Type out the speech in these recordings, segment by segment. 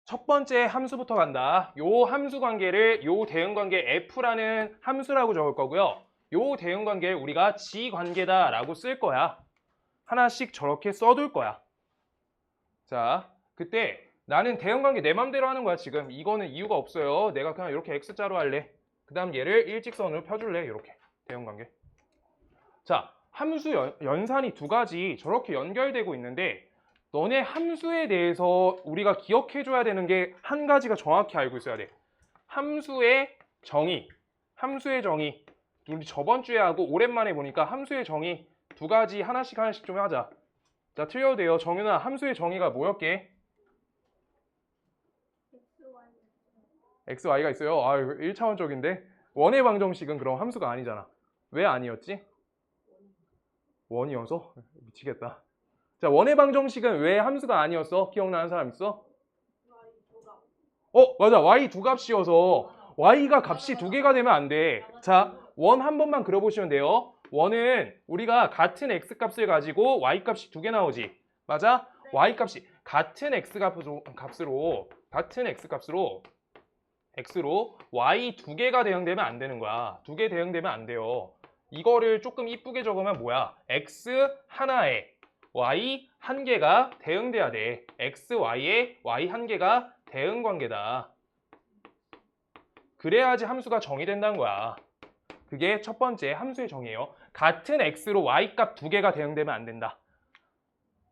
첫 번째 함수부터 간다. 요 함수 관계를 요 대응 관계 F라는 함수라고 적을 거고요. 요 대응 관계를 우리가 지 관계다라고 쓸 거야. 하나씩 저렇게 써둘 거야. 자, 그때 나는 대응 관계 내 맘대로 하는 거야, 지금. 이거는 이유가 없어요. 내가 그냥 이렇게 X자로 할래. 그 다음 얘를 일직선으로 펴줄래, 이렇게. 대응 관계. 자, 함수 연산이 두 가지 저렇게 연결되고 있는데 너네 함수에 대해서 우리가 기억해줘야 되는 게 한 가지가 정확히 알고 있어야 돼. 함수의 정의. 함수의 정의. 우리 저번 주에 하고 오랜만에 보니까 함수의 정의 두 가지 하나씩 좀 하자. 자, 틀려도 돼요. 정윤아, 함수의 정의가 뭐였게? x, y가 있어요. 아, 1차원적인데. 원의 방정식은 그럼 함수가 아니잖아. 왜 아니었지? 원이어서? 미치겠다. 자, 원의 방정식은 왜 함수가 아니었어? 기억나는 사람 있어? 맞아. y 두 값이어서 y가 값이 두 개가 되면 안 돼. 자, 원 한 번만 그려보시면 돼요. 원은 우리가 같은 x 값을 가지고 y 값이 두 개 나오지. 맞아? y 값이 같은 x 값으로 x로 y 두 개가 대응되면 안 되는 거야. 두 개 대응되면 안 돼요. 이거를 조금 이쁘게 적으면 뭐야? x 하나에 y 한 개가 대응돼야 돼. x, y에 y 한 개가 대응 관계다. 그래야지 함수가 정의된다는 거야. 그게 첫 번째 함수의 정의예요. 같은 x로 y 값 두 개가 대응되면 안 된다.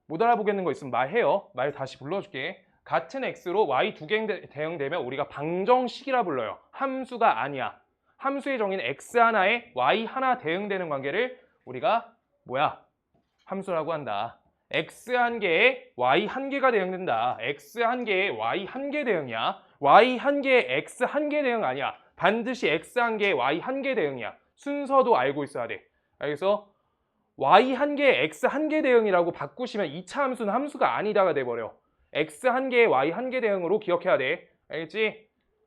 못 알아보겠는 거 있으면 말해요. 말 다시 불러줄게. 같은 x로 y 두 개 대응되면 우리가 방정식이라 불러요. 함수가 아니야. 함수의 정의는 x 하나에 y 하나 대응되는 관계를 우리가 뭐야? 함수라고 한다. x 한 개에 y 한 개가 대응된다. x 한 개에 y 한 개 대응이야. y 한 개에 x 한 개 대응 아니야. 반드시 x 한 개에 y 한 개 대응이야. 순서도 알고 있어야 돼. 알겠어? y 한 개에 x 한 개 대응이라고 바꾸시면 2차 함수는 함수가 아니다가 돼버려. x 한 개에 y 한 개 대응으로 기억해야 돼. 알겠지?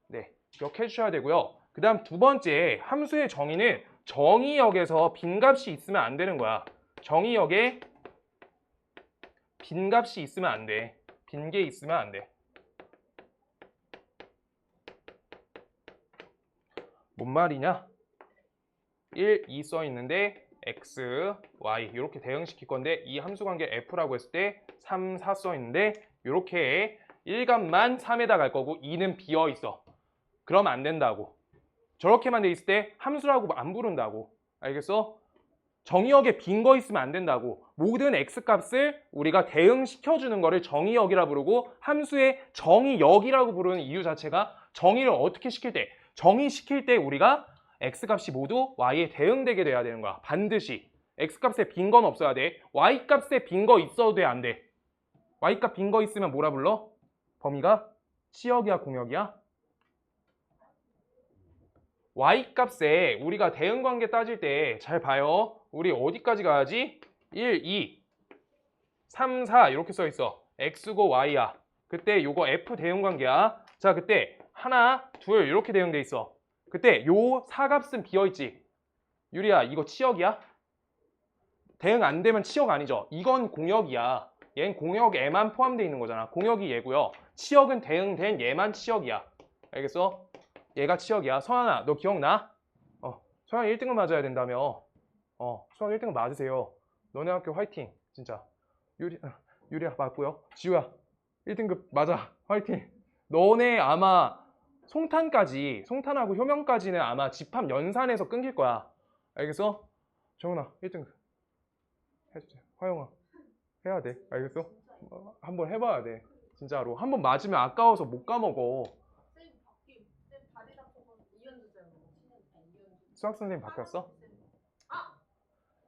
네, 기억해 주셔야 되고요. 그 다음 두 번째 함수의 정의는 정의역에서 빈값이 있으면 안 되는 거야. 정의역에 빈값이 있으면 안 돼. 빈 게 있으면 안 돼. 뭔 말이냐? 1, 2 써 있는데 x, y 이렇게 대응시킬 건데 이 함수 관계 f라고 했을 때 3, 4 써 있는데 이렇게 1값만 3에다 갈 거고 2는 비어 있어. 그럼 안 된다고. 저렇게만 돼 있을 때 함수라고 안 부른다고. 알겠어? 정의역에 빈 거 있으면 안 된다고. 모든 x값을 우리가 대응시켜주는 거를 정의역이라 부르고 함수의 정의역이라고 부르는 이유 자체가 정의를 어떻게 시킬 때 정의시킬 때 우리가 x값이 모두 y에 대응되게 돼야 되는 거야. 반드시. x값에 빈 건 없어야 돼. y값에 빈 거 있어도 돼, 안 돼? y값 빈 거 있으면 뭐라 불러? 범위가 치역이야, 공역이야? y값에 우리가 대응관계 따질 때 잘 봐요. 우리 어디까지 가야지? 1, 2, 3, 4 이렇게 써 있어. x고 y야. 그때 요거 f 대응관계야. 자, 그때 하나, 둘 이렇게 대응돼 있어. 그때 요 사값은 비어있지. 유리야 이거 치역이야? 대응 안 되면 치역 아니죠. 이건 공역이야. 얘는 공역에만 포함되어 있는 거잖아. 공역이 얘고요. 치역은 대응된 얘만 치역이야. 알겠어? 얘가 치역이야. 서연아 너 기억나? 서연아 1등급 맞아야 된다며. 수학 1등급 맞으세요. 너네 학교 화이팅. 진짜. 유리야 맞고요. 지우야 1등급 맞아. 화이팅. 너네 아마 송탄하고 효명까지는 아마 집합 연산에서 끊길 거야. 알겠어? 정훈아 1등급 해주세요. 화영아 해야 돼. 알겠어? 한번 해봐야 돼. 진짜로. 한번 맞으면 아까워서 못 까먹어. 수학 선생님 바뀌었어?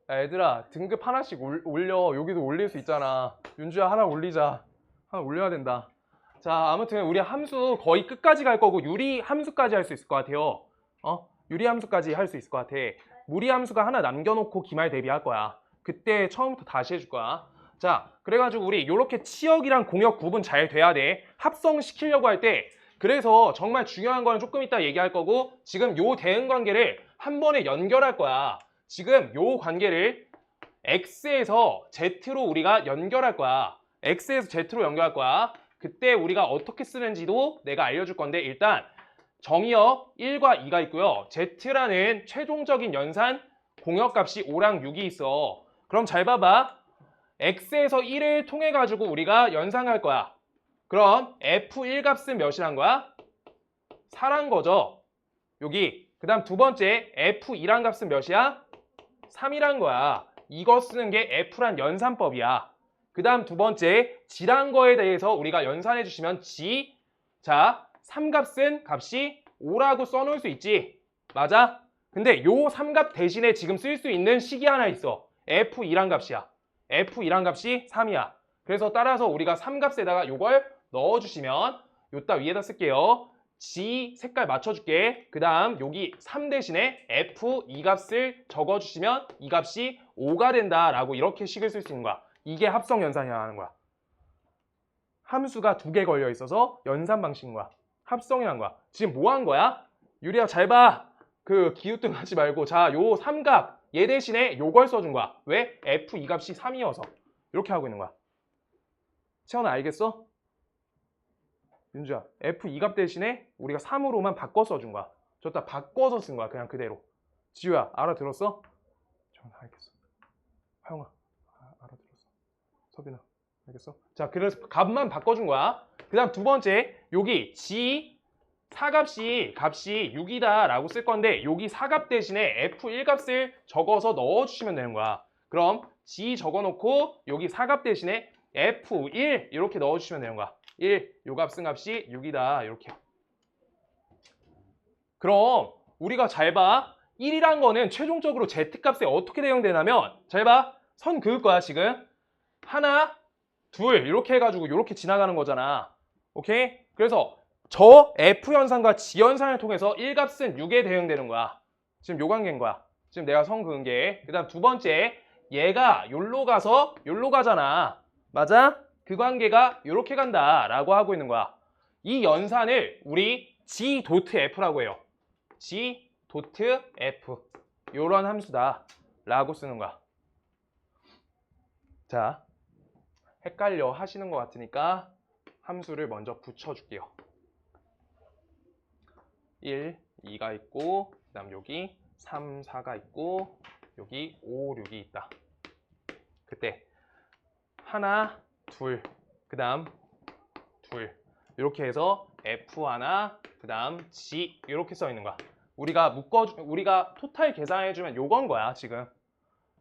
야, 얘들아 등급 하나씩 올려. 여기도 올릴 수 있잖아. 윤주야 하나 올리자. 하나 올려야 된다. 자 아무튼 우리 함수 거의 끝까지 갈 거고 유리 함수까지 할 수 있을 것 같아요. 유리 함수까지 할 수 있을 것 같아. 무리 함수가 하나 남겨놓고 기말 대비할 거야. 그때 처음부터 다시 해줄 거야. 자 그래가지고 우리 이렇게 치역이랑 공역 구분 잘 돼야 돼. 합성시키려고 할 때. 그래서 정말 중요한 거는 조금 이따 얘기할 거고 지금 요 대응 관계를 한 번에 연결할 거야. 지금 요 관계를 X에서 Z로 우리가 연결할 거야. X에서 Z로 연결할 거야. 그때 우리가 어떻게 쓰는지도 내가 알려줄 건데 일단 정의역 1과 2가 있고요. Z라는 최종적인 연산 공역값이 5랑 6이 있어. 그럼 잘 봐봐. X에서 1을 통해 가지고 우리가 연산할 거야. 그럼 F1 값은 몇이란 거야? 4란 거죠. 여기. 그 다음 두 번째 F2란 값은 몇이야? 3이란 거야. 이거 쓰는 게 F란 연산법이야. 그 다음 두 번째 G란 거에 대해서 우리가 연산해 주시면 G. 자 3값은 값이 5라고 써놓을 수 있지. 맞아? 근데 요 3값 대신에 지금 쓸 수 있는 식이 하나 있어. F2란 값이야. F2란 값이 3이야. 그래서 따라서 우리가 3값에다가 요걸 넣어주시면 요따 위에다 쓸게요. G 색깔 맞춰줄게. 그 다음 여기 3 대신에 F2 값을 적어주시면 이 값이 5가 된다라고 이렇게 식을 쓸 수 있는 거야. 이게 합성 연산이라고 하는 거야. 함수가 2개 걸려 있어서 연산 방식인 거야. 합성이란 거야. 지금 뭐 한 거야? 유리야 잘 봐. 그 기우뚱 하지 말고 자 요 3값 얘 대신에 요걸 써준 거야. 왜? F2 값이 3이어서 이렇게 하고 있는 거야. 채원아 알겠어? 윤주야 F2 값 대신에 우리가 3으로만 바꿔 써준 거야. 저따 바꿔서 쓴 거야. 그냥 그대로. 지우야 알아들었어? 채원아 알겠어. 하영아 알아들었어. 서빈아 알겠어? 자 그래서 값만 바꿔준 거야. 그 다음 두 번째 여기 G 4값이 6이다 라고 쓸 건데 여기 4값 대신에 F1 값을 적어서 넣어주시면 되는 거야. 그럼 G 적어놓고 여기 4값 대신에 F1 이렇게 넣어주시면 되는 거야. 1, 요 값 쓴 값이 6이다 이렇게. 그럼 우리가 잘 봐. 1이란 거는 최종적으로 Z값에 어떻게 대응되냐면 잘 봐. 선 그을 거야 지금. 하나, 둘 이렇게 해가지고 이렇게 지나가는 거잖아. 오케이? 그래서 저 F연산과 G연산을 통해서 1값은 6에 대응되는 거야. 지금 요 관계인 거야. 지금 내가 선 그은 게. 그 다음 두 번째 얘가 요로 가서 요로 가잖아. 맞아? 그 관계가 요렇게 간다 라고 하고 있는 거야. 이 연산을 우리 G.F라고 해요. G.F 요런 함수다 라고 쓰는 거야. 자, 헷갈려 하시는 것 같으니까 함수를 먼저 붙여줄게요. 1, 2가 있고 그 다음 여기 3, 4가 있고 여기 5, 6이 있다. 그때 하나, 둘, 그 다음 둘 이렇게 해서 F 하나, 그 다음 G 이렇게 써 있는 거야. 우리가 토탈 계산해주면 요건 거야 지금.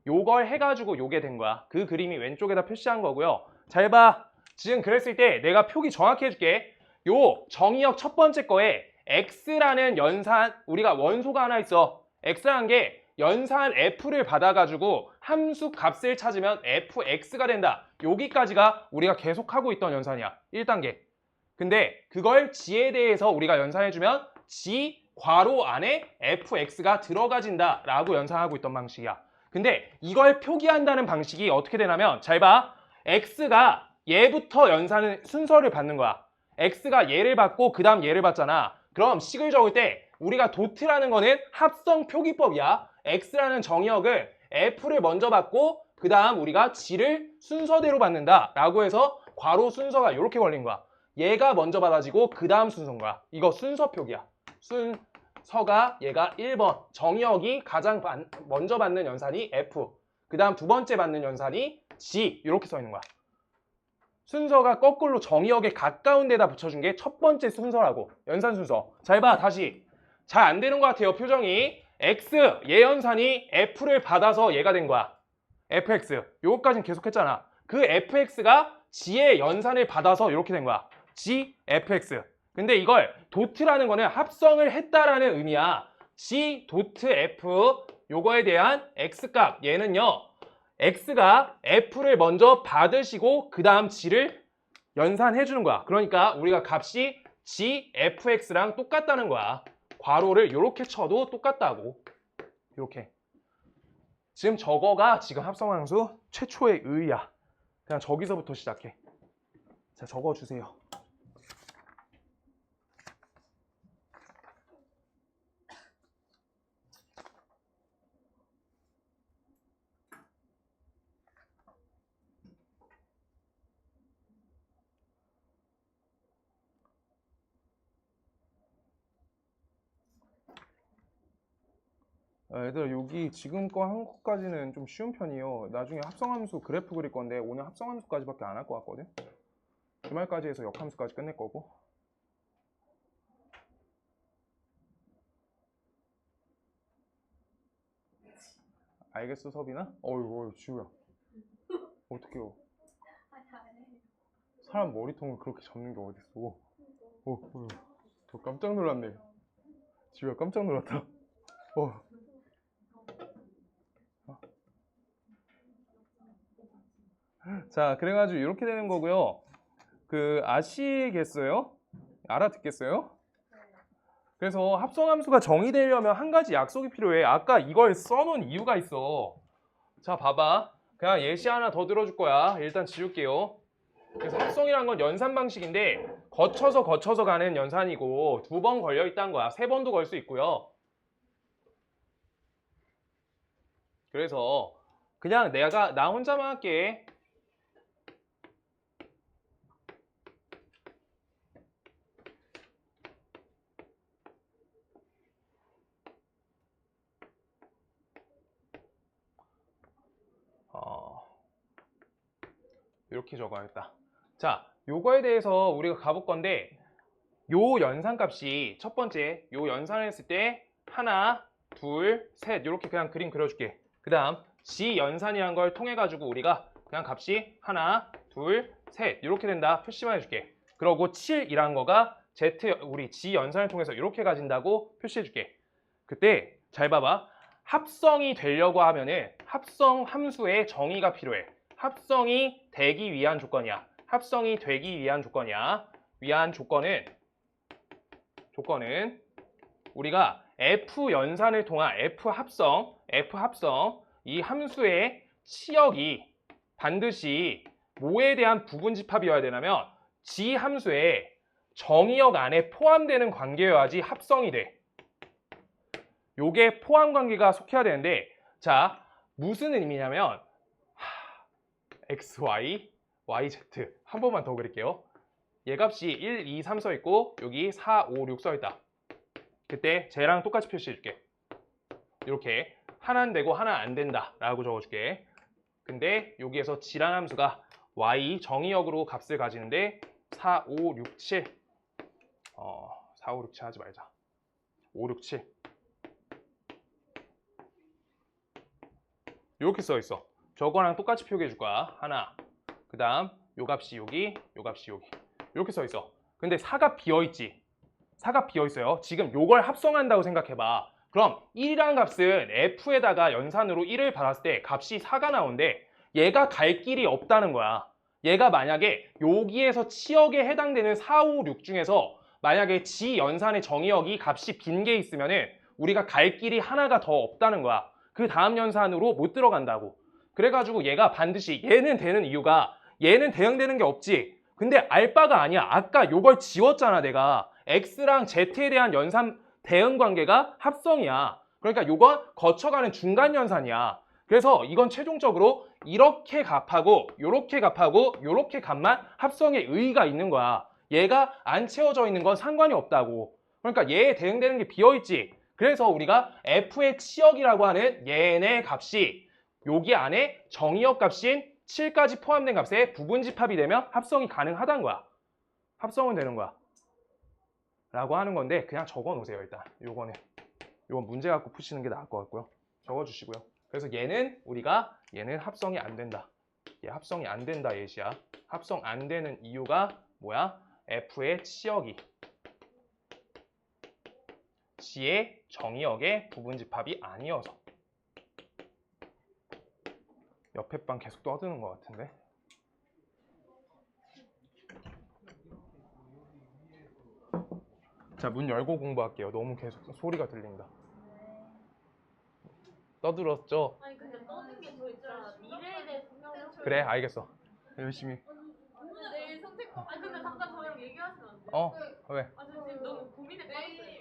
요걸 해가지고 요게 된 거야. 그 그림이 왼쪽에다 표시한 거고요. 잘 봐. 지금 그랬을 때 내가 표기 정확히 해줄게. 요 정의역 첫 번째 거에 X라는 연산, 우리가 원소가 하나 있어. X라는 게 연산 F를 받아가지고 함수 값을 찾으면 Fx가 된다. 여기까지가 우리가 계속하고 있던 연산이야. 1단계. 근데 그걸 G에 대해서 우리가 연산해주면 G 괄호 안에 Fx가 들어가진다 라고 연산하고 있던 방식이야. 근데 이걸 표기한다는 방식이 어떻게 되냐면 잘 봐. X가 얘부터 연산을 순서를 받는 거야. x가 얘를 받고 그 다음 얘를 받잖아. 그럼 식을 적을 때 우리가 도트라는 거는 합성 표기법이야. x라는 정의역을 f를 먼저 받고 그 다음 우리가 g를 순서대로 받는다 라고 해서 괄호 순서가 이렇게 걸린 거야. 얘가 먼저 받아지고 그 다음 순서인 거야. 이거 순서 표기야. 순서가 얘가 1번. 정의역이 가장 먼저 받는 연산이 f. 그 다음 두 번째 받는 연산이 g. 이렇게 써 있는 거야. 순서가 거꾸로 정의역에 가까운 데다 붙여준 게 첫 번째 순서라고. 연산 순서. 잘 봐. 다시. 잘 안 되는 것 같아요. 표정이. x. 얘 연산이 f를 받아서 얘가 된 거야. fx. 요거까지는 계속 했잖아. 그 fx가 g의 연산을 받아서 이렇게 된 거야. g, fx. 근데 이걸 도트라는 거는 합성을 했다라는 의미야. g, 도트, f. 요거에 대한 x값. 얘는요. x가 f를 먼저 받으시고 그 다음 g를 연산해 주는 거야. 그러니까 우리가 값이 g, fx랑 똑같다는 거야. 괄호를 이렇게 쳐도 똑같다고. 이렇게. 지금 저거가 지금 합성함수 최초의 의의야. 그냥 저기서부터 시작해. 자, 적어주세요. 얘들아, 여기 지금 거 한 거까지는 좀 쉬운 편이에요. 나중에 합성함수 그래프 그릴 건데 오늘 합성함수까지밖에 안 할 것 같거든. 주말까지 해서 역함수까지 끝낼 거고. 알겠어, 서빈아? 어이구, 지우야. 어떡해요. 사람 머리통을 그렇게 잡는 게 어딨어. 저 깜짝 놀랐네. 지우야, 깜짝 놀랐다. 자, 그래가지고 이렇게 되는 거고요. 아시겠어요? 알아듣겠어요? 그래서 합성함수가 정의되려면 한 가지 약속이 필요해. 아까 이걸 써놓은 이유가 있어. 자, 봐봐. 그냥 예시 하나 더 들어줄 거야. 일단 지울게요. 그래서 합성이란 건 연산 방식인데 거쳐서 가는 연산이고 2번 걸려 있다는 거야. 3번도 걸 수 있고요. 그래서 그냥 나 혼자만 할게. 이렇게 적어야겠다. 자, 요거에 대해서 우리가 가볼 건데 요 연산값이 첫 번째 요 연산을 했을 때 하나, 둘, 셋 이렇게 그냥 그림 그려줄게. 그 다음 G 연산이란 걸 통해 가지고 우리가 그냥 값이 하나, 둘, 셋 이렇게 된다 표시만 해줄게. 그러고 7이란 거가 Z 우리 G 연산을 통해서 이렇게 가진다고 표시해줄게. 그때 잘 봐봐. 합성이 되려고 하면은 합성 함수의 정의가 필요해. 합성이 되기 위한 조건이야. 합성이 되기 위한 조건이야. 위한 조건은 우리가 F 연산을 통한 F 합성 이 함수의 치역이 반드시 뭐에 대한 부분 집합이어야 되냐면 G 함수의 정의역 안에 포함되는 관계여야지 합성이 돼. 요게 포함 관계가 속해야 되는데 자, 무슨 의미냐면 x, y, y, z 한 번만 더 그릴게요. 얘 값이 1, 2, 3 써있고 여기 4, 5, 6 써있다. 그때 쟤랑 똑같이 표시해줄게. 이렇게 하나는 되고 하나 안 된다 라고 적어줄게. 근데 여기에서 G라는 함수가 y 정의역으로 값을 가지는데 4, 5, 6, 7 4, 5, 6, 7 하지 말자. 5, 6, 7 이렇게 써있어. 저거랑 똑같이 표기해 줄 거야. 하나. 그 다음 요 값이 여기, 요 값이 여기. 이렇게 써 있어. 근데 4가 비어있지. 4가 비어있어요. 지금 요걸 합성한다고 생각해봐. 그럼 1이라는 값은 F에다가 연산으로 1을 받았을 때 값이 4가 나오는데 얘가 갈 길이 없다는 거야. 얘가 만약에 여기에서 치역에 해당되는 4, 5, 6 중에서 만약에 G 연산의 정의역이 값이 빈 게 있으면은 우리가 갈 길이 하나가 더 없다는 거야. 그 다음 연산으로 못 들어간다고. 그래가지고 얘가 반드시 얘는 되는 이유가 얘는 대응되는 게 없지. 근데 알바가 아니야. 아까 요걸 지웠잖아, 내가. x랑 z에 대한 연산 대응 관계가 합성이야. 그러니까 요건 거쳐가는 중간 연산이야. 그래서 이건 최종적으로 이렇게 값하고 요렇게 값하고 요렇게 값만 합성의 의의가 있는 거야. 얘가 안 채워져 있는 건 상관이 없다고. 그러니까 얘에 대응되는 게 비어있지. 그래서 우리가 f의 치역이라고 하는 얘네 값이 여기 안에 정의역 값인 7까지 포함된 값의 부분집합이 되면 합성이 가능하다는 거야. 합성은 되는 거야. 라고 하는 건데 그냥 적어 놓으세요, 일단. 요건 문제 갖고 푸시는 게 나을 것 같고요. 적어 주시고요. 그래서 얘는 합성이 안 된다. 얘 합성이 안 된다 예시야. 합성 안 되는 이유가 뭐야? f의 치역이 C의 정의역의 부분집합이 아니어서. 옆에 방 계속 떠드는 것 같은데. 자, 문 열고 공부할게요. 너무 계속 소리가 들린다. 떠들었죠? 아니 근데 떠는 게 저 있잖아. 미래에 대해 분명히 그래, 알겠어. 열심히. 오늘 내일 선택. 아니 근데 잠깐 저랑 얘기하시면 안 돼요? 어, 왜? 아 저 지금 너무 고민에 빠졌어요.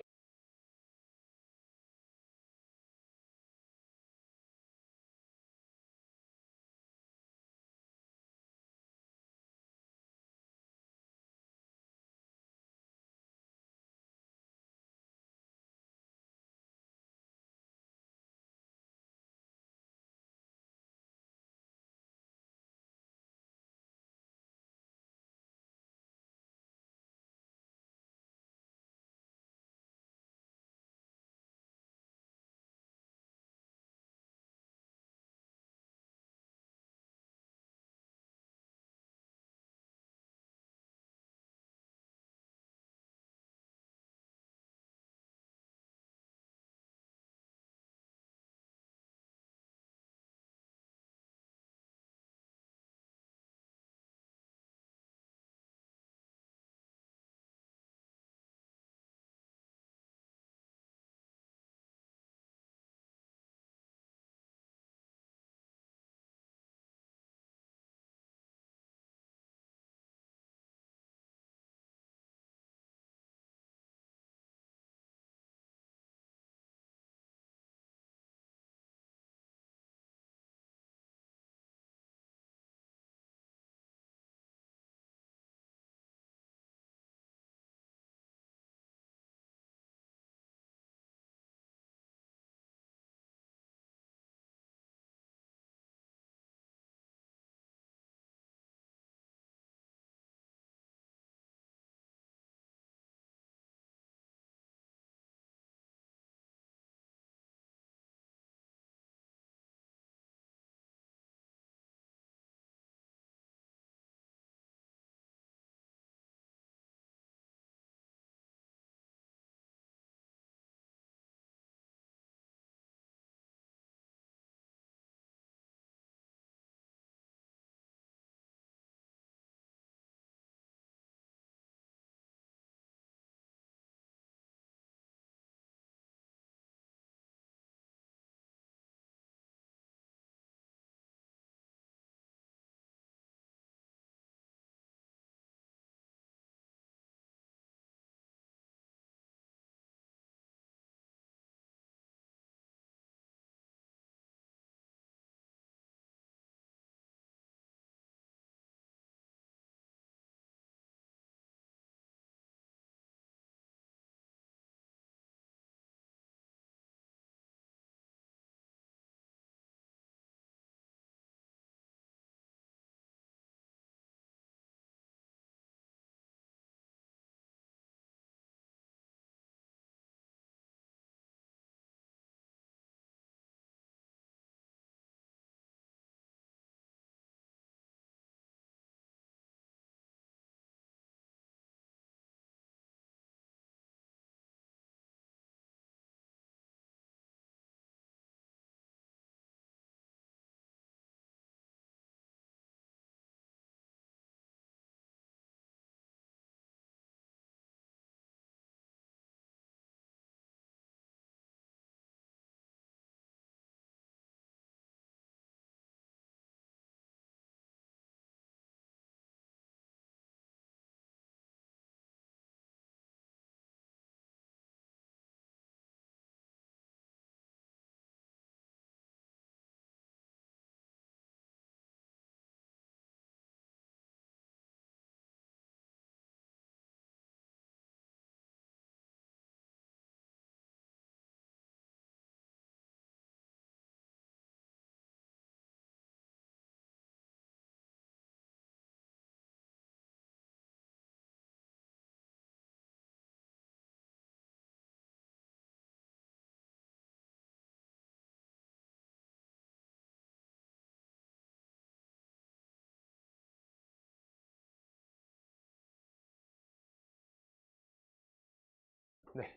네.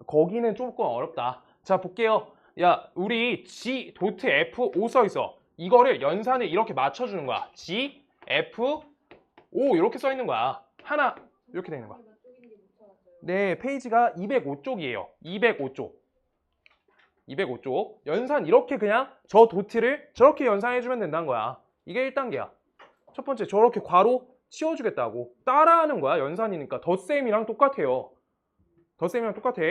거기는 조금 어렵다. 자, 볼게요. 야, 우리 G 도트 F5 써 있어. 이거를 연산을 이렇게 맞춰주는 거야. G, F, O 이렇게 써 있는 거야. 하나 이렇게 되는 거야. 네, 페이지가 205쪽이에요. 205쪽. 205쪽. 연산 이렇게 그냥 저 도트를 저렇게 연산해주면 된다는 거야. 이게 1단계야. 첫 번째, 저렇게 괄호 치워주겠다고. 따라하는 거야. 연산이니까. 덧셈이랑 똑같아요. 덧셈이랑 똑같아.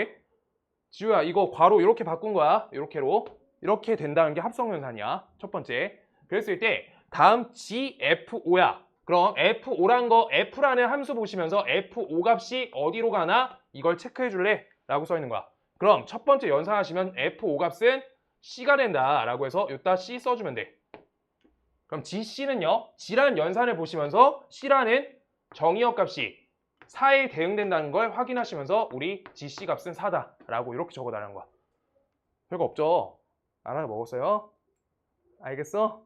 지우야, 이거 괄호 이렇게 바꾼 거야. 이렇게로. 이렇게 된다는 게 합성연산이야. 첫 번째. 그랬을 때 다음 GF5야. 그럼 F5란 거, F라는 함수 보시면서 F5 값이 어디로 가나 이걸 체크해 줄래? 라고 써 있는 거야. 그럼 첫 번째 연산하시면 F5 값은 C가 된다 라고 해서 여기다 C 써주면 돼. 그럼 GC는요, G라는 연산을 보시면서 C라는 정의역 값이 4에 대응된다는 걸 확인하시면서 우리 GC 값은 4다 라고 이렇게 적어달라는 거야. 별거 없죠? 알아먹었어요? 알겠어?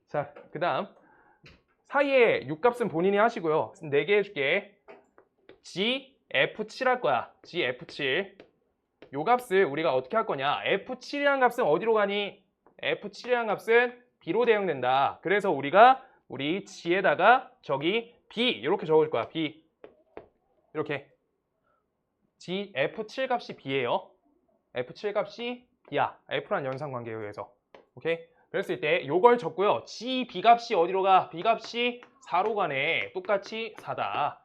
자, 그 다음 사이에 6값은 본인이 하시고요. 4개 해줄게. GF7 할 거야. GF7 요 값을 우리가 어떻게 할 거냐. F7이라는 값은 어디로 가니? F7이라는 값은 B로 대응된다. 그래서 우리가 우리 G에다가 저기 B 이렇게 적을 거야. B 이렇게 F7 값이 B예요. F7 값이 B야. F란 연산관계에 의해서. 오케이? 그랬을 때 요걸 적고요. G, B 값이 어디로 가? B 값이 4로 가네. 똑같이 4다.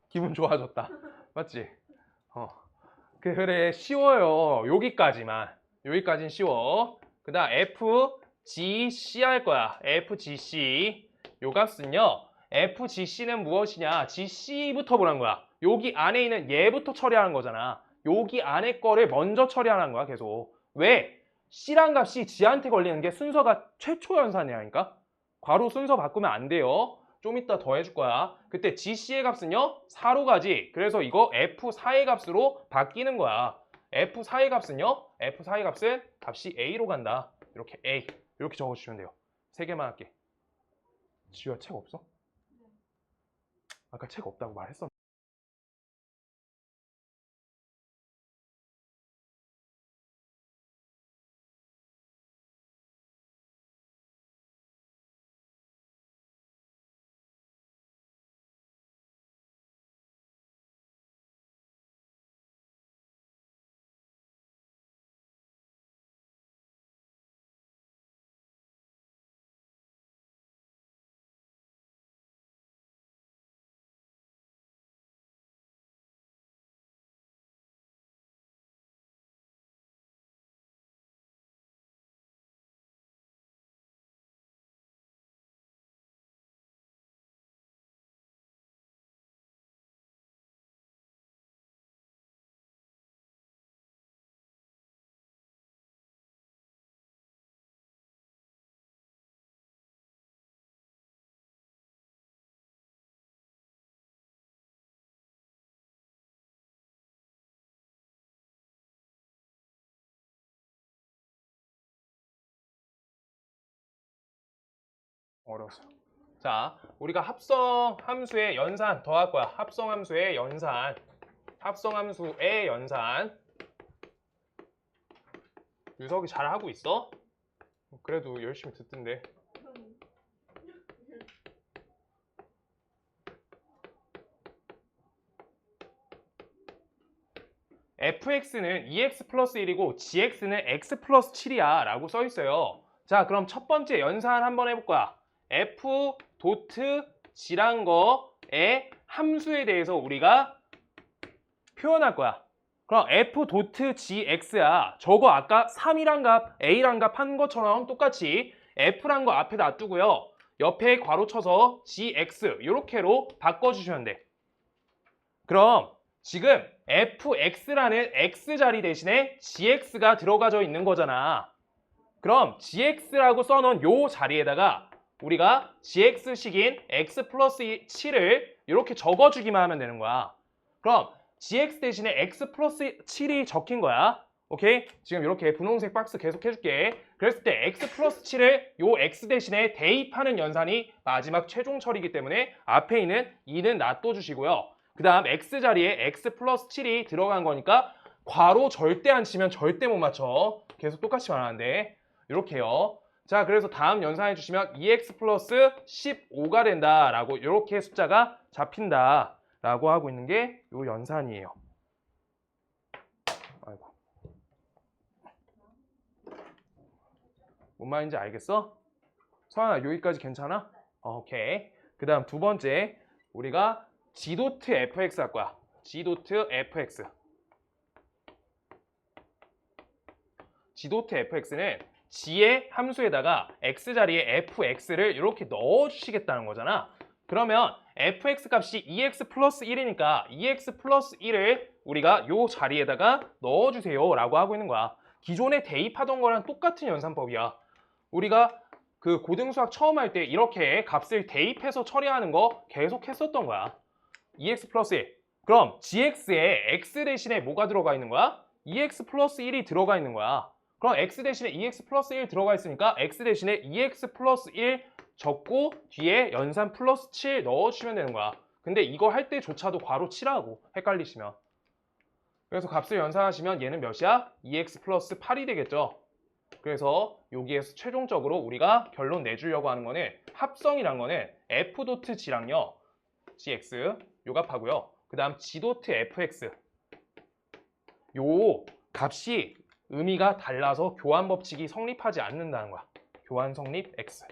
기분 좋아졌다. 맞지? 그래, 쉬워요. 여기까지만. 여기까진 쉬워. 그 다음 FGC 할 거야. FGC. 요 값은요. FGC는 무엇이냐? GC부터 보란 거야. 여기 안에 있는 얘부터 처리하는 거잖아. 여기 안에 거를 먼저 처리하는 거야, 계속. 왜? C란 값이 G한테 걸리는 게 순서가 최초 연산이라니까? 괄호 순서 바꾸면 안 돼요. 좀 이따 더 해줄 거야. 그때 GC의 값은요, 4로 가지. 그래서 이거 F4의 값으로 바뀌는 거야. F4의 값은요, F4의 값은 값이 A로 간다. 이렇게 A. 이렇게 적어주시면 돼요. 3개만 할게. 지우야, 책 없어? 아까 책 없다고 말했었는데. 어려웠어. 자, 우리가 합성 함수의 연산 더 할 거야. 합성 함수의 연산. 합성 함수의 연산. 유석이 잘 하고 있어? 그래도 열심히 듣던데. fx는 2x 플러스 1이고 gx는 x 플러스 7이야 라고 써 있어요. 자, 그럼 첫 번째 연산 한번 해볼 거야. f 도트 g란 거의 함수에 대해서 우리가 표현할 거야. 그럼 f 도트 gx야. 저거 아까 3이란 값, a란 값 한 것처럼 똑같이 f란 거 앞에 놔두고요. 옆에 괄호 쳐서 gx 이렇게로 바꿔주시면 돼. 그럼 지금 fx라는 x자리 대신에 gx가 들어가져 있는 거잖아. 그럼 gx라고 써놓은 요 자리에다가 우리가 gx식인 x 플러스 7을 이렇게 적어주기만 하면 되는 거야. 그럼 gx 대신에 x 플러스 7이 적힌 거야. 오케이? 지금 이렇게 분홍색 박스 계속 해줄게. 그랬을 때 x 플러스 7을 요 x 대신에 대입하는 연산이 마지막 최종 처리이기 때문에 앞에 있는 2는 놔둬주시고요. 그 다음 x 자리에 x 플러스 7이 들어간 거니까 괄호 절대 안 치면 절대 못 맞춰. 계속 똑같이 말하는데 이렇게요. 자, 그래서 다음 연산해 주시면 2x 플러스 15가 된다라고 이렇게 숫자가 잡힌다라고 하고 있는 게 이 연산이에요. 아이고. 뭔 말인지 알겠어? 서연아, 여기까지 괜찮아? 오케이. 그 다음 두 번째, 우리가 g.fx 할 거야. g.fx. g.fx는 g의 함수에다가 x 자리에 fx를 이렇게 넣어주시겠다는 거잖아. 그러면 fx 값이 2x 플러스 1이니까 2x 플러스 1을 우리가 요 자리에다가 넣어주세요 라고 하고 있는 거야. 기존에 대입하던 거랑 똑같은 연산법이야. 우리가 그 고등수학 처음 할 때 이렇게 값을 대입해서 처리하는 거 계속 했었던 거야. 2x 플러스 1. 그럼 gx에 x 대신에 뭐가 들어가 있는 거야? 2x 플러스 1이 들어가 있는 거야. 그럼 x 대신에 2x 플러스 1 들어가 있으니까 x 대신에 2x 플러스 1 적고 뒤에 연산 플러스 7 넣어주시면 되는 거야. 근데 이거 할 때조차도 괄호 치라고 헷갈리시면. 그래서 값을 연산하시면 얘는 몇이야? 2x 플러스 8이 되겠죠. 그래서 여기에서 최종적으로 우리가 결론 내주려고 하는 거는 합성이란 거는 f.g랑요. gx 요 값하고요. 그 다음 g.fx 요 값이 의미가 달라서 교환 법칙이 성립하지 않는다는 거야. 교환 성립 x.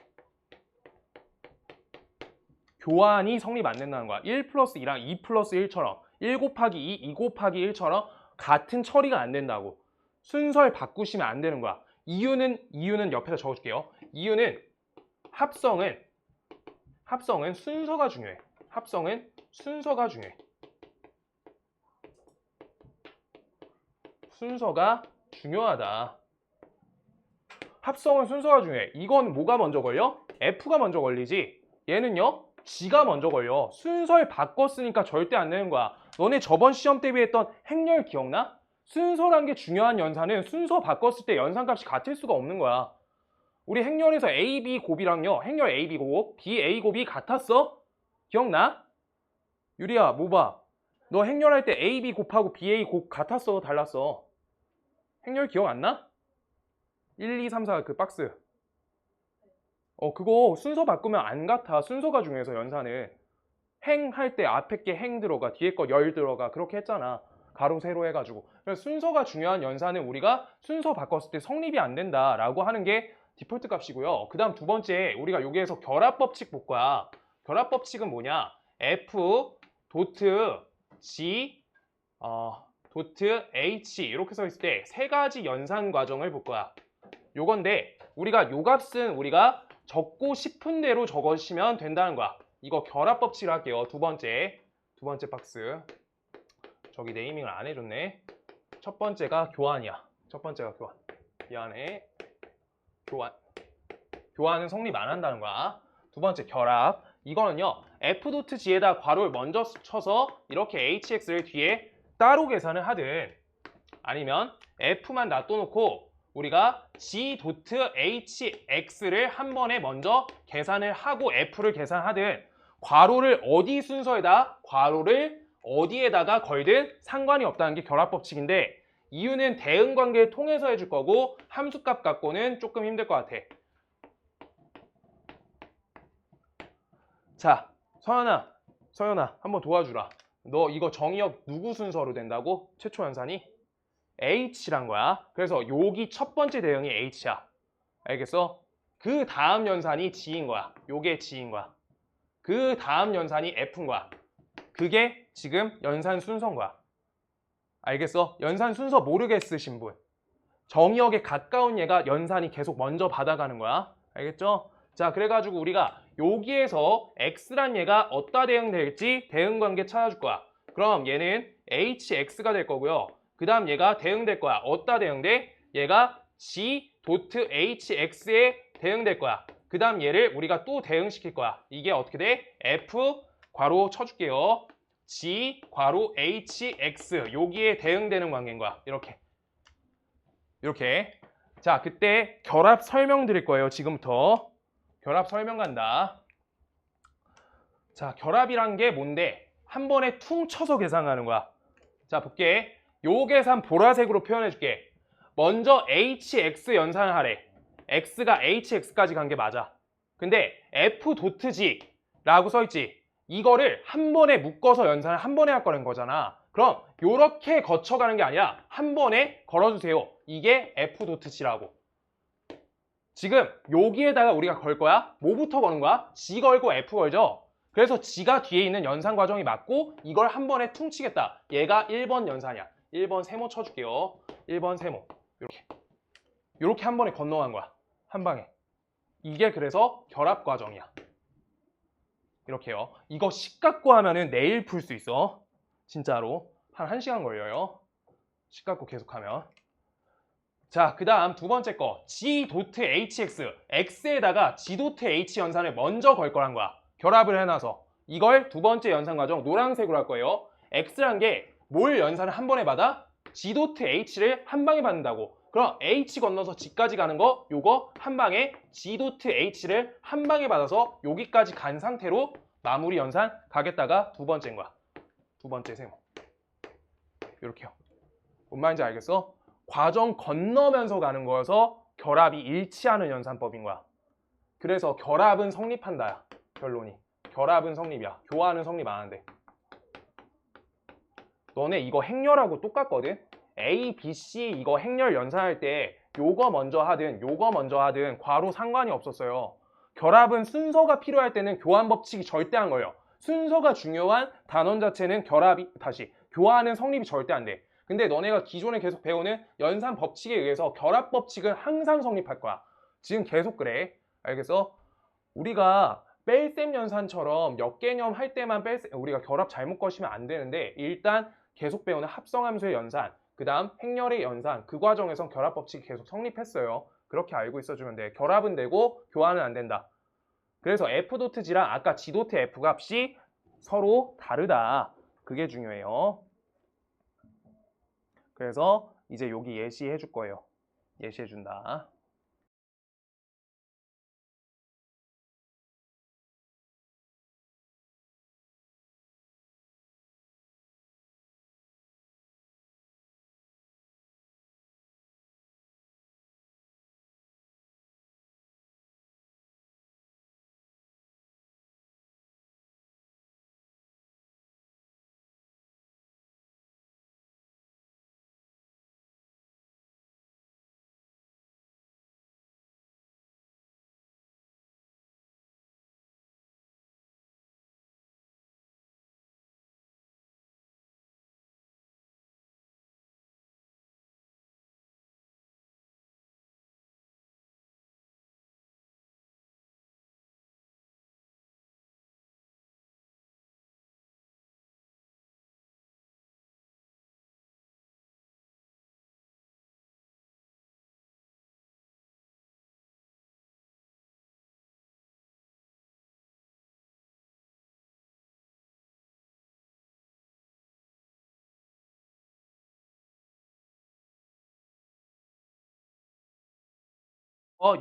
교환이 성립 안 된다는 거야. 1 플러스 2랑 2 플러스 1처럼 1 곱하기 2, 2 곱하기 1처럼 같은 처리가 안 된다고. 순서를 바꾸시면 안 되는 거야. 이유는 옆에다 적어줄게요. 이유는 합성은 순서가 중요해. 합성은 순서가 중요해. 순서가 중요하다. 합성은 순서가 중요해. 이건 뭐가 먼저 걸려? F가 먼저 걸리지. 얘는요, G가 먼저 걸려. 순서를 바꿨으니까 절대 안 되는 거야. 너네 저번 시험 대비했던 행렬 기억나? 순서란 게 중요한 연산은 순서 바꿨을 때 연산값이 같을 수가 없는 거야. 우리 행렬에서 A, B 곱이랑요, 행렬 A, B 곱, B, A 곱이 같았어? 기억나? 유리야, 뭐 봐. 너 행렬할 때 A, B 곱하고 B, A 곱 같았어? 달랐어? 행렬 기억 안 나? 1, 2, 3, 4 그 박스. 그거 순서 바꾸면 안 같아. 순서가 중요해서 연산은. 행 할 때 앞에 게 행 들어가, 뒤에 거 열 들어가. 그렇게 했잖아. 가로, 세로 해가지고. 그래서 순서가 중요한 연산은 우리가 순서 바꿨을 때 성립이 안 된다라고 하는 게 디폴트 값이고요. 그 다음 두 번째, 우리가 여기에서 결합법칙 볼 거야. 결합법칙은 뭐냐? F, 도트, G, 도트, H 이렇게 써 있을 때 세 가지 연산 과정을 볼 거야. 요건데 우리가 요 값은 우리가 적고 싶은 대로 적으시면 된다는 거야. 이거 결합법칙을 할게요. 두 번째 박스. 저기 네이밍을 안 해줬네. 첫 번째가 교환이야. 첫 번째가 교환. 미안해. 교환은 성립 안 한다는 거야. 두 번째 결합. 이거는요. F.G에다 괄호를 먼저 쳐서 이렇게 HX를 뒤에 따로 계산을 하든 아니면 F만 놔둬놓고 우리가 G.HX를 한 번에 먼저 계산을 하고 F를 계산하든 괄호를 어디 순서에다 괄호를 어디에다가 걸든 상관이 없다는 게 결합법칙인데 이유는 대응관계를 통해서 해줄 거고 함수값 갖고는 조금 힘들 것 같아. 자, 서연아 한번 도와주라. 너 이거 정의역 누구 순서로 된다고? 최초 연산이? H란 거야. 그래서 여기 첫 번째 대응이 H야. 알겠어? 그 다음 연산이 G인 거야. 요게 G인 거야. 그 다음 연산이 F인 거야. 그게 지금 연산 순서인 거야. 알겠어? 연산 순서 모르겠으신 분. 정의역에 가까운 얘가 연산이 계속 먼저 받아가는 거야. 알겠죠? 자, 그래가지고 우리가 여기에서 X란 얘가 어디다 대응될지 대응관계 찾아줄 거야. 그럼 얘는 HX가 될 거고요. 그 다음 얘가 대응될 거야. 어디다 대응돼? 얘가 G.HX에 대응될 거야. 그 다음 얘를 우리가 또 대응시킬 거야. 이게 어떻게 돼? F 괄호 쳐줄게요. G 괄호 HX 여기에 대응되는 관계인 거야. 이렇게. 자, 그때 결합 설명 드릴 거예요. 지금부터 결합 설명 간다. 자, 결합이란 게 뭔데? 한 번에 퉁 쳐서 계산하는 거야. 자, 볼게. 요 계산 보라색으로 표현해 줄게. 먼저 hx 연산을 하래. x가 hx까지 간 게 맞아. 근데 f.g라고 써있지. 이거를 한 번에 묶어서 연산을 한 번에 할 거라는 거잖아. 그럼 요렇게 거쳐가는 게 아니라 한 번에 걸어주세요. 이게 f.g라고. 지금 여기에다가 우리가 걸 거야. 뭐부터 거는 거야? g 걸고 f 걸죠. 그래서 g가 뒤에 있는 연산 과정이 맞고 이걸 한 번에 퉁치겠다. 얘가 1번 연산이야. 1번 세모 쳐줄게요. 1번 세모. 이렇게 한 번에 건너간 거야. 한 방에. 이게 그래서 결합 과정이야. 이렇게요. 이거 식 갖고 하면은 내일 풀 수 있어. 진짜로. 한 1시간 걸려요. 식 갖고 계속하면. 자, 그 다음 두 번째 거. g.hx. x에다가 g.h 연산을 먼저 걸 거란 거야. 결합을 해놔서. 이걸 두 번째 연산 과정 노란색으로 할 거예요. x란 게 뭘 연산을 한 번에 받아? g.h를 한 방에 받는다고. 그럼 h 건너서 g까지 가는 거 요거 한 방에 g.h를 한 방에 받아서 여기까지 간 상태로 마무리 연산 가겠다가 두 번째인 거야. 두 번째 세모. 이렇게요. 뭔 말인지 알겠어? 과정 건너면서 가는 거여서 결합이 일치하는 연산법인 거야. 그래서 결합은 성립한다야. 결론이. 결합은 성립이야. 교환은 성립 안 하는데. 너네 이거 행렬하고 똑같거든? A, B, C 이거 행렬 연산할 때 요거 먼저 하든 요거 먼저 하든 괄호 상관이 없었어요. 결합은 순서가 필요할 때는 교환 법칙이 절대 안 걸려. 순서가 중요한 단원 자체는 교환은 성립이 절대 안 돼. 근데 너네가 기존에 계속 배우는 연산 법칙에 의해서 결합 법칙은 항상 성립할 거야. 지금 계속 그래. 알겠어? 우리가 뺄셈 연산처럼 역개념 할 때만 우리가 결합 잘못 거시면 안 되는데 일단 계속 배우는 합성함수의 연산, 그 다음 행렬의 연산, 그 과정에선 결합 법칙이 계속 성립했어요. 그렇게 알고 있어주면 돼. 결합은 되고 교환은 안 된다. 그래서 f.g랑 아까 g.f 값이 서로 다르다. 그게 중요해요. 그래서 이제 여기 예시해 줄 거예요. 예시해 준다.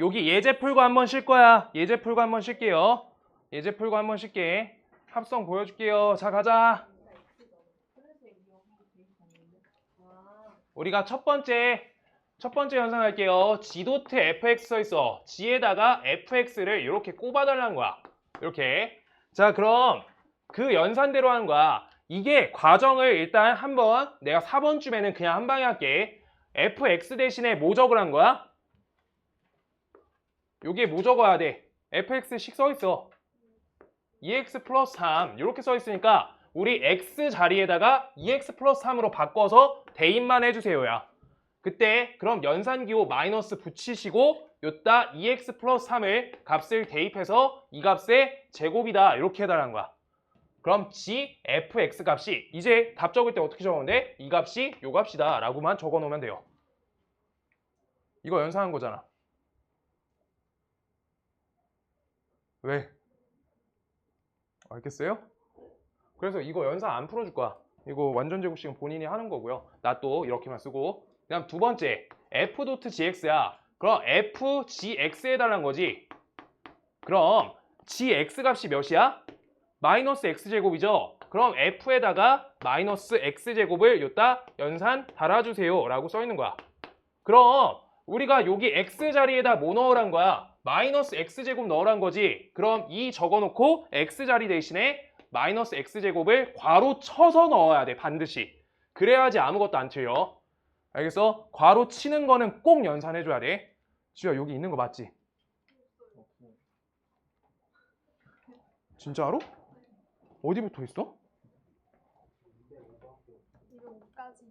여기 예제 풀고 한번 쉴 거야. 예제 풀고 한번 쉴게요. 예제 풀고 한번 쉴게. 합성 보여줄게요. 자, 가자. 우리가 첫 번째 연산할게요. g.fx 써 있어. g에다가 fx를 이렇게 꼽아달라는 거야. 이렇게. 자, 그럼 그 연산대로 하는 거야. 이게 과정을 일단 한번 내가 4번쯤에는 그냥 한 방에 할게. fx 대신에 뭐 적으라는 거야? 여기에 뭐 적어야 돼? fx씩 써 있어. 2x 플러스 3 이렇게 써 있으니까 우리 x 자리에다가 2x 플러스 3으로 바꿔서 대입만 해주세요야. 그때 그럼 연산기호 마이너스 붙이시고 요따 2x 플러스 3을 값을 대입해서 이 값의 제곱이다 이렇게 해달라는 거야. 그럼 g, fx 값이 이제 답 적을 때 어떻게 적으면 돼? 이 값이 요 값이다 라고만 적어 놓으면 돼요. 이거 연산한 거잖아. 왜? 알겠어요? 그래서 이거 연산 안 풀어줄 거야. 이거 완전 제곱식은 본인이 하는 거고요. 나 또 이렇게만 쓰고. 그다음 두 번째 f.gx야. 그럼 fgx 해달라는 거지. 그럼 gx 값이 몇이야? 마이너스 x제곱이죠. 그럼 f에다가 마이너스 x제곱을 여기다 연산 달아주세요 라고 써 있는 거야. 그럼 우리가 여기 x 자리에다 뭐 넣으란 거야? 마이너스 x제곱 넣으란 거지. 그럼 이 적어놓고 x 자리 대신에 마이너스 x제곱을 괄호 쳐서 넣어야 돼. 반드시. 그래야지 아무것도 안 틀려. 알겠어? 괄호 치는 거는 꼭 연산해줘야 돼. 지우야 여기 있는 거 맞지? 진짜로? 어디 붙어 있어? 이거 5까지.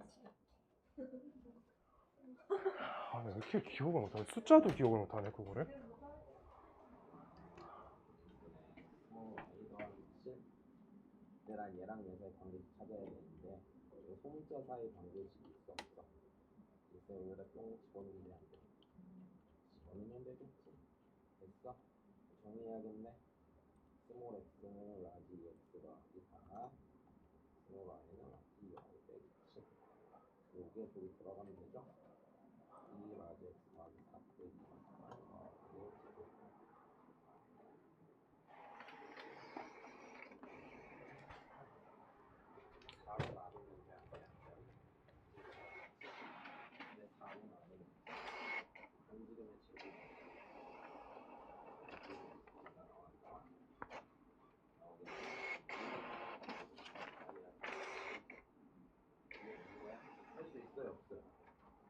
아, 왜 이렇게 기억을 못하네. 숫자도 기억을 못하네, 그거를. 얘랑 얘랑 얘의 관계를 찾아야 되는데 소문자 사이 관계식이 있어 없어? 그래서 여기다 똥 집어넣으면 안 돼. 집어넣으면 되겠지. 됐어? 정리해야겠네. 스몰 x는 라지 x가 2다. 스몰 y는 라지 0이 되겠지. 여기에 둘이 들어가면 되죠? 2 라지 x 더하기 4 빼기 2 할수 있어요 없어요?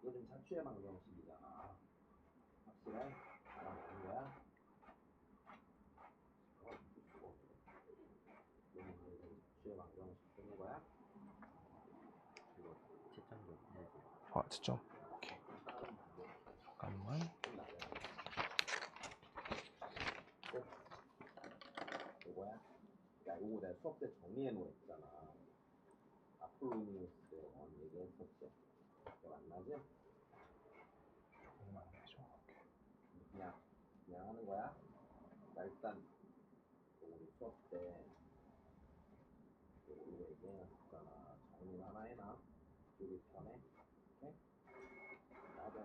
이거 좀 자취의 방정식이잖아. 확실해? 알아보는 거야? 자취의 방정식 쓰는 거야? 이거 채점도 해야지. 아, 진짜? 오케이. 잠깐만. 요거야? 야 요거 내가 수업 때 정리해 놓았잖아. 아폴로니우스의 원 얘기했었지? 기억 안 나지? 조금 안 되죠. 오케이. 그냥 하는 거야? 나 일단 우리 수업 때 우리가 얘기해놨었잖아. 정리를 하나 해놔. 여기 편에. 오케이? 맞아.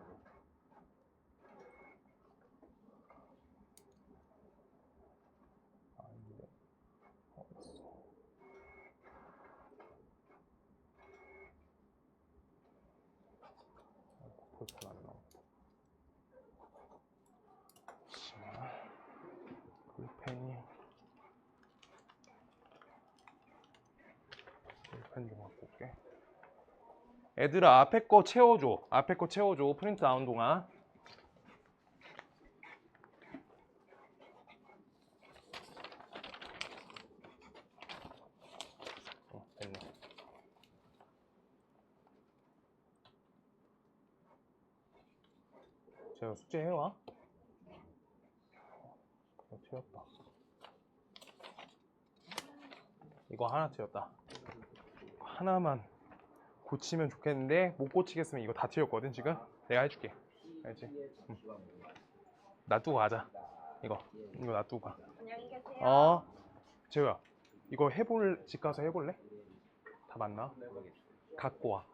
아닌데. 어딨어? 벌써 안 나왔다. 잠시만. 글펜이. 글펜 좀 갖고 올게. 애들아, 앞에 거 채워줘. 앞에 거 채워줘. 프린트 나온 동안. 됐네. 제가 숙제 해와. 이거 틀렸다. 이거 하나 틀렸다. 하나만 고치면 좋겠는데 못 고치겠으면 이거 다 틀렸거든 지금. 내가 해줄게. 알지? 놔두고 가자. 이거 놔두고 가. 안녕히 계세요. 재우야, 이거 집 가서 해볼래? 다 맞나? 갖고 와.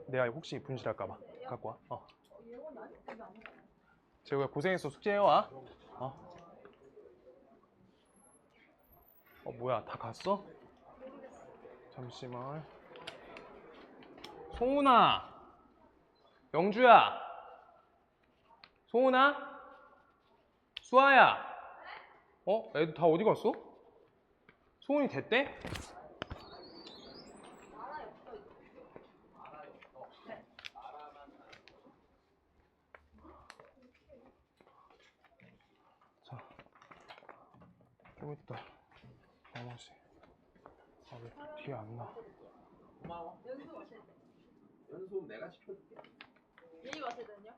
내가 혹시 분실할까봐 갖고 와. 재우야 고생했어. 숙제해와. 뭐야, 다 갔어? 잠시만. 송은아, 영주야, 송은아, 수아야. 애들 다 어디 갔어? 소은이 됐대? 자, 좀 이따 나머지. 왜 뒤에 안 나? 고마워. 연수 마실 때. 연수는 내가 시켜줄게. 예의 마실 때는요?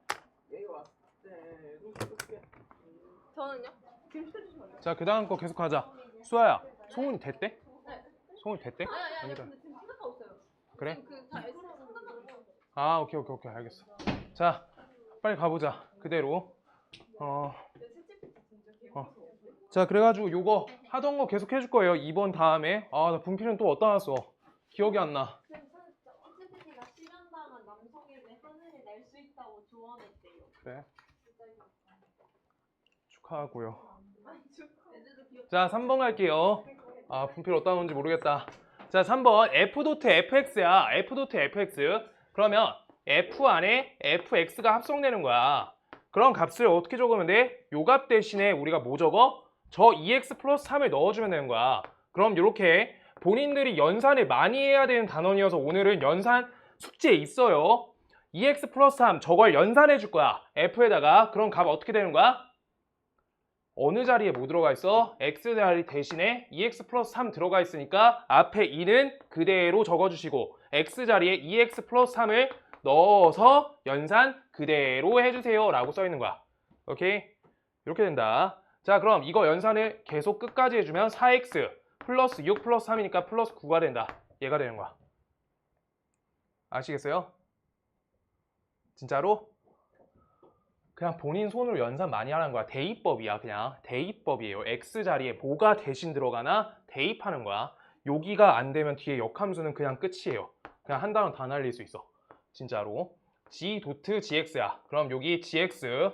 얘기 왔을 때 시켜줄게. 저는요? 지금 시켜주시면 안 돼요? 자, 그 다음 거 계속 가자. 수아야, 송은이 됐대? 네. 송은이 됐대? 아니, 아니다. 근데 지금 생각하고 있어요. 그래? 지금 그다 S랑 상관없어요. 아, 오케이, 알겠어. 자, 빨리 가보자. 그대로. 자, 그래가지고 요거 하던 거 계속 해줄 거예요. 2번 다음에. 나 분필은 또 어디다 놨어? 기억이 안 나. ChatGPT가 실현당한 남성에게 하늘이 낼 수 있다고 조언했대요. 그래. 축하하고요. 애들도 귀엽다. 자, 3번 갈게요. 분필 어디다 놓은지 모르겠다. 자, 3번 f.fx야. f.fx. 그러면 f 안에 fx가 합성되는 거야. 그런 값을 어떻게 적으면 돼? 요 값 대신에 우리가 뭐 적어? 저 2x 플러스 3을 넣어주면 되는 거야. 그럼 이렇게 본인들이 연산을 많이 해야 되는 단원이어서 오늘은 연산 숙제에 있어요. 2x 플러스 3 저걸 연산해 줄 거야. f에다가. 그럼 값 어떻게 되는 거야? 어느 자리에 뭐 들어가 있어? x 자리 대신에 2x 플러스 3 들어가 있으니까 앞에 2는 그대로 적어주시고 x 자리에 2x 플러스 3을 넣어서 연산 그대로 해주세요 라고 써 있는 거야. 오케이? 이렇게 된다. 자, 그럼 이거 연산을 계속 끝까지 해주면 4x 플러스 6 플러스 3이니까 플러스 9가 된다. 얘가 되는 거야. 아시겠어요? 진짜로? 그냥 본인 손으로 연산 많이 하는 거야. 대입법이야. 그냥 대입법이에요. x 자리에 뭐가 대신 들어가나 대입하는 거야. 여기가 안 되면 뒤에 역함수는 그냥 끝이에요. 그냥 한 단원 다 날릴 수 있어. 진짜로. g.gx야. 그럼 여기 gx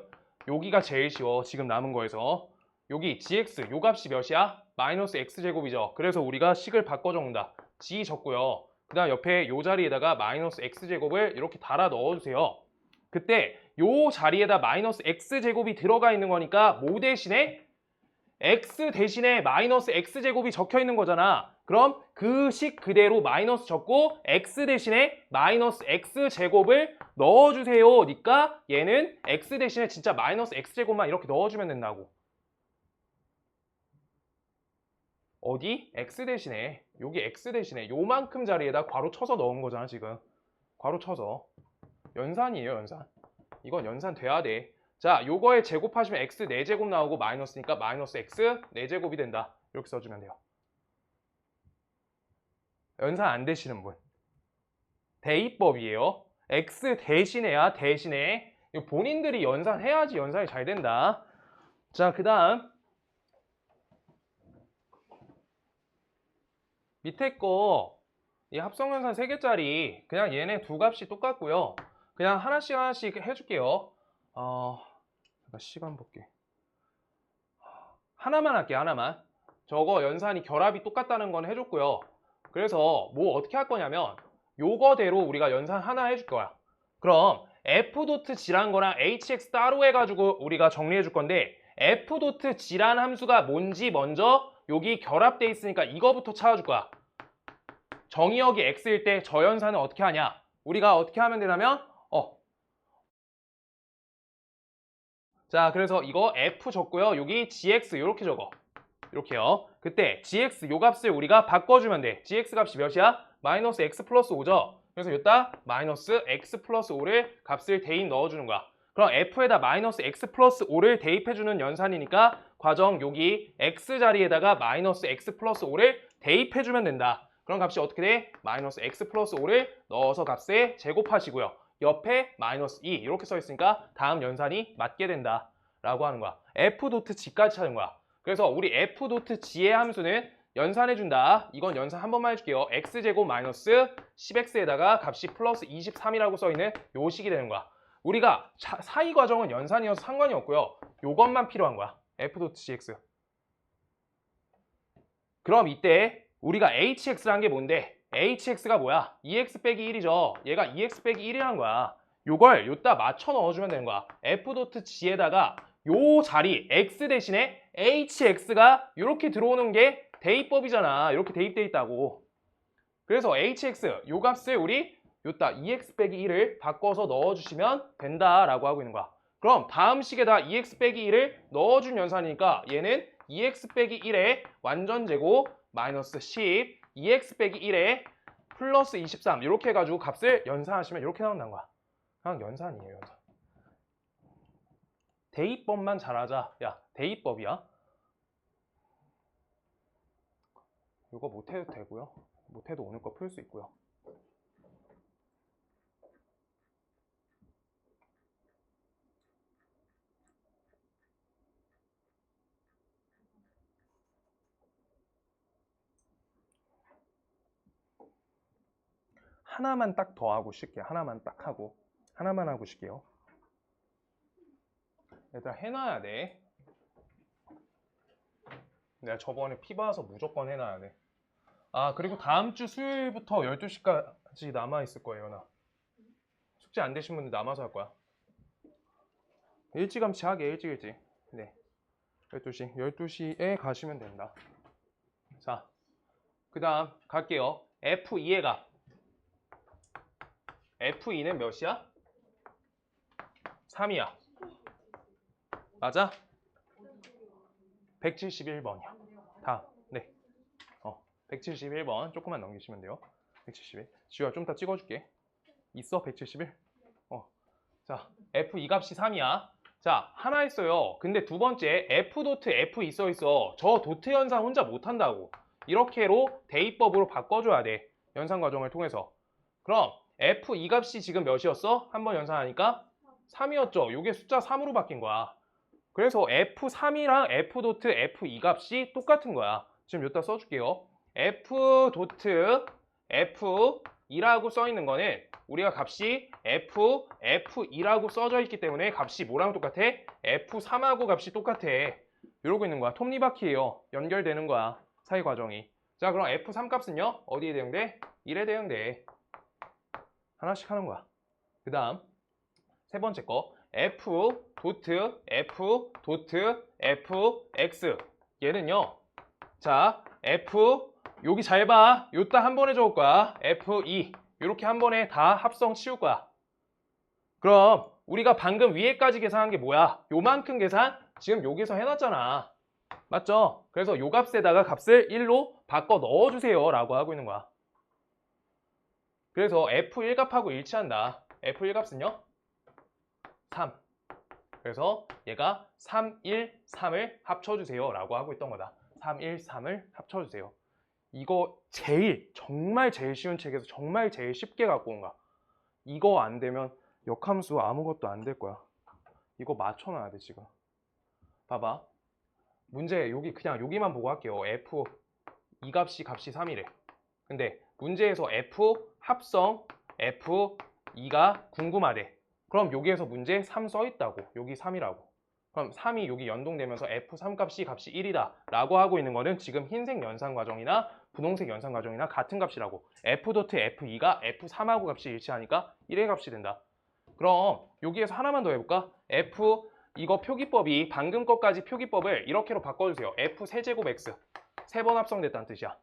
여기가 제일 쉬워. 지금 남은 거에서. 여기 gx 요 값이 몇이야? 마이너스 x제곱이죠. 그래서 우리가 식을 바꿔 적는다. g 적고요. 그 다음 옆에 요 자리에다가 마이너스 x제곱을 이렇게 달아 넣어주세요. 그때 요 자리에다 마이너스 x제곱이 들어가 있는 거니까 뭐 대신에? x 대신에 마이너스 x제곱이 적혀 있는 거잖아. 그럼 그 식 그대로 마이너스 적고 x 대신에 마이너스 x제곱을 넣어주세요. 니까 얘는 x 대신에 진짜 마이너스 x제곱만 이렇게 넣어주면 된다고. 어디? x 대신에 여기 x 대신에 요만큼 자리에다 괄호 쳐서 넣은 거잖아 지금. 괄호 쳐서. 연산이에요 연산. 이건 연산 돼야 돼. 자, 요거에 제곱하시면 x 4제곱 나오고 마이너스니까 마이너스 x 4제곱이 된다. 이렇게 써주면 돼요. 연산 안 되시는 분. 대입법이에요. x 대신에야 대신에. 이거 본인들이 연산해야지 연산이 잘 된다. 자, 그 다음 밑에 거 이 합성연산 3개짜리 그냥 얘네 두 값이 똑같고요. 그냥 하나씩 하나씩 해줄게요. 잠깐 시간 볼게. 하나만 할게 하나만. 저거 연산이 결합이 똑같다는 건 해줬고요. 그래서 뭐 어떻게 할 거냐면 요거대로 우리가 연산 하나 해줄 거야. 그럼 f.g란 거랑 hx 따로 해가지고 우리가 정리해 줄 건데 f.g란 함수가 뭔지 먼저 여기 결합돼 있으니까 이거부터 찾아줄 거야. 정의역이 x일 때 저 연산은 어떻게 하냐? 우리가 어떻게 하면 되냐면 자, 그래서 이거 f 적고요. 여기 gx 이렇게 적어. 이렇게요. 그때 gx 요 값을 우리가 바꿔주면 돼. gx 값이 몇이야? 마이너스 x 플러스 5죠. 그래서 여기다 마이너스 x 플러스 5를 값을 대입 넣어주는 거야. 그럼 f에다 마이너스 x 플러스 5를 대입해주는 연산이니까 과정 여기 x 자리에다가 마이너스 x 플러스 5를 대입해주면 된다. 그럼 값이 어떻게 돼? 마이너스 x 플러스 5를 넣어서 값에 제곱하시고요. 옆에 마이너스 2 이렇게 써 있으니까 다음 연산이 맞게 된다 라고 하는 거야. f.g까지 찾은 거야. 그래서 우리 f.g의 함수는 연산해준다. 이건 연산 한 번만 해줄게요. x제곱 마이너스 10x에다가 값이 플러스 23이라고 써있는 요 식이 되는 거야. 우리가 사이 과정은 연산이어서 상관이 없고요. 요것만 필요한 거야. f.gx. 그럼 이때 우리가 hx란 게 뭔데? hx가 뭐야? 2x 빼기 1이죠. 얘가 2x 빼기 1이란 거야. 요걸 요따 맞춰 넣어주면 되는 거야. f.g에다가 요 자리 x 대신에 hx가 이렇게 들어오는 게 대입법이잖아. 이렇게 대입돼 있다고. 그래서 hx 요 값을 우리 요따 2x 빼기 1을 바꿔서 넣어주시면 된다라고 하고 있는 거야. 그럼 다음 식에다 2x 빼기 1을 넣어준 연산이니까 얘는 2x 빼기 1의 완전 제곱 마이너스 10 2x 빼기 1에 플러스 23 이렇게 해가지고 값을 연산하시면 이렇게 나온다는 거야. 그냥 연산이에요. 연산. 대입법만 잘하자. 야, 대입법이야. 이거 못해도 되고요. 못해도 오늘 거 풀 수 있고요. 하나만 딱 더 하고 쉴게요. 하나만 딱 하고. 하나만 하고 쉴게요. 얘들아 해놔야 돼. 내가 저번에 피 봐서 무조건 해놔야 돼. 아, 그리고 다음 주 수요일부터 12시까지 남아있을 거예요, 나. 숙제 안 되신 분들 남아서 할 거야. 일찌감치 하게, 일찍. 네. 12시에 가시면 된다. 자, 그 다음 갈게요. F2의 값. F2는 몇이야? 3이야. 맞아? 171번이야. 다음. 네. 171번 조금만 넘기시면 돼요. 171. 지우야 좀 이따 찍어줄게. 있어? 171? 자, F2 값이 3이야. 자, 하나 있어요. 근데 두 번째 F 도트 F 있어. 저 도트 연산 혼자 못한다고. 이렇게로 대입법으로 바꿔줘야 돼. 연산 과정을 통해서. 그럼 F2 값이 지금 몇이었어? 한번 연산하니까 3이었죠. 이게 숫자 3으로 바뀐 거야. 그래서 F3이랑 F 도트 F2 값이 똑같은 거야. 지금 여기다 써줄게요. F 도트 F2라고 써 있는 거는 우리가 값이 F2라고 써져 있기 때문에 값이 뭐랑 똑같아? F3하고 값이 똑같아. 이러고 있는 거야. 톱니바퀴예요. 연결되는 거야. 사이 과정이. 자, 그럼 F3 값은요? 어디에 대응돼? 1에 대응돼. 하나씩 하는 거야. 그 다음 세 번째 거 F 도트 Fx 얘는요. 자, F 여기 잘 봐. 요따 한 번에 적을 거야. F2 이렇게 한 번에 다 합성 치울 거야. 그럼 우리가 방금 위에까지 계산한 게 뭐야? 요만큼 계산 지금 여기서 해놨잖아. 맞죠? 그래서 요 값에다가 값을 1로 바꿔 넣어주세요 라고 하고 있는 거야. 그래서 F1 값하고 일치한다. F1 값은요? 3. 그래서 얘가 3, 1, 3을 합쳐주세요 라고 하고 있던 거다. 3, 1, 3을 합쳐주세요. 이거 정말 제일 쉬운 책에서 정말 제일 쉽게 갖고 온 거야. 이거 안 되면 역함수 아무것도 안 될 거야. 이거 맞춰놔야 돼 지금. 봐봐. 문제 그냥 여기만 보고 할게요. F 이 값이 3이래. 근데 문제에서 F 합성 F2가 궁금하대. 그럼 여기에서 문제 3 써있다고. 여기 3이라고. 그럼 3이 여기 연동되면서 F3 값이 1이다 라고 하고 있는 거는 지금 흰색 연산 과정이나 분홍색 연산 과정이나 같은 값이라고. F 도트 F2가 F3하고 값이 일치하니까 1의 값이 된다. 그럼 여기에서 하나만 더 해볼까? F 이거 표기법이 방금 것까지 표기법을 이렇게로 바꿔주세요. F 세제곱 X 3번 합성됐다는 뜻이야.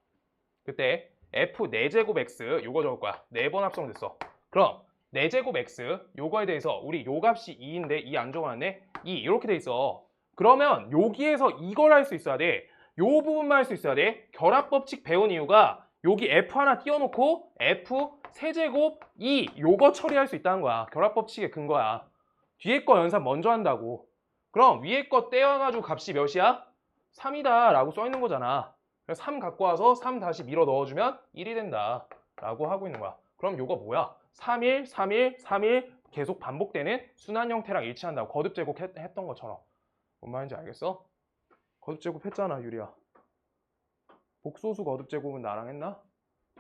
그때 F 4제곱 X 요거 적을 거야. 4번 합성됐어. 그럼 4제곱 X 요거에 대해서 우리 요 값이 2인데 2 안 적어놨네? 2 이렇게 돼 있어. 그러면 여기에서 이걸 할 수 있어야 돼. 요 부분만 할 수 있어야 돼. 결합법칙 배운 이유가 여기 F 하나 띄워놓고 F 세제곱 2 요거 처리할 수 있다는 거야. 결합법칙의 근거야. 뒤에 거 연산 먼저 한다고. 그럼 위에 거 떼어가지고 값이 몇이야? 3이다 라고 써있는 거잖아. 그래서 3 갖고 와서 3 다시 밀어 넣어주면 1이 된다 라고 하고 있는 거야. 그럼 요거 뭐야? 3일, 3일, 3일 계속 반복되는 순환 형태랑 일치한다고. 거듭제곱 했던 것처럼. 뭔 말인지 알겠어? 거듭제곱 했잖아 유리야. 복소수 거듭제곱은 나랑 했나?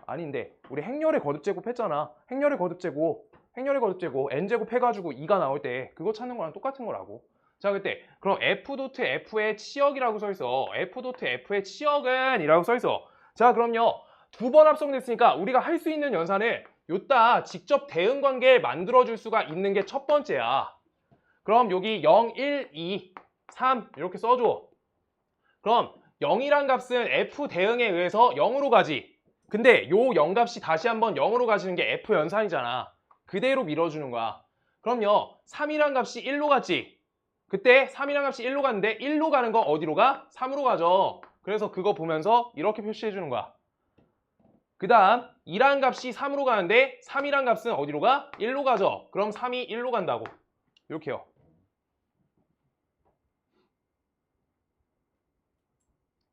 아닌데 우리 행렬의 거듭제곱 했잖아. 행렬의 거듭제곱 n제곱 해가지고 2가 나올 때 그거 찾는 거랑 똑같은 거라고. 자, 그때 그럼 F 도트 F의 치역이라고 써있어. F 도트 F의 치역은 이라고 써있어. 자, 그럼요. 2번 합성됐으니까 우리가 할 수 있는 연산을 요따 직접 대응 관계 만들어줄 수가 있는 게 첫 번째야. 그럼 여기 0, 1, 2, 3 이렇게 써줘. 그럼 0이란 값은 F 대응에 의해서 0으로 가지. 근데 요 0 값이 다시 한번 0으로 가지는 게 F 연산이잖아. 그대로 밀어주는 거야. 그럼요. 3이란 값이 1로 갔지. 그때 3이란 값이 1로 갔는데 1로 가는 거 어디로 가? 3으로 가죠. 그래서 그거 보면서 이렇게 표시해 주는 거야. 그 다음 2란 값이 3으로 가는데 3이란 값은 어디로 가? 1로 가죠. 그럼 3이 1로 간다고. 이렇게요.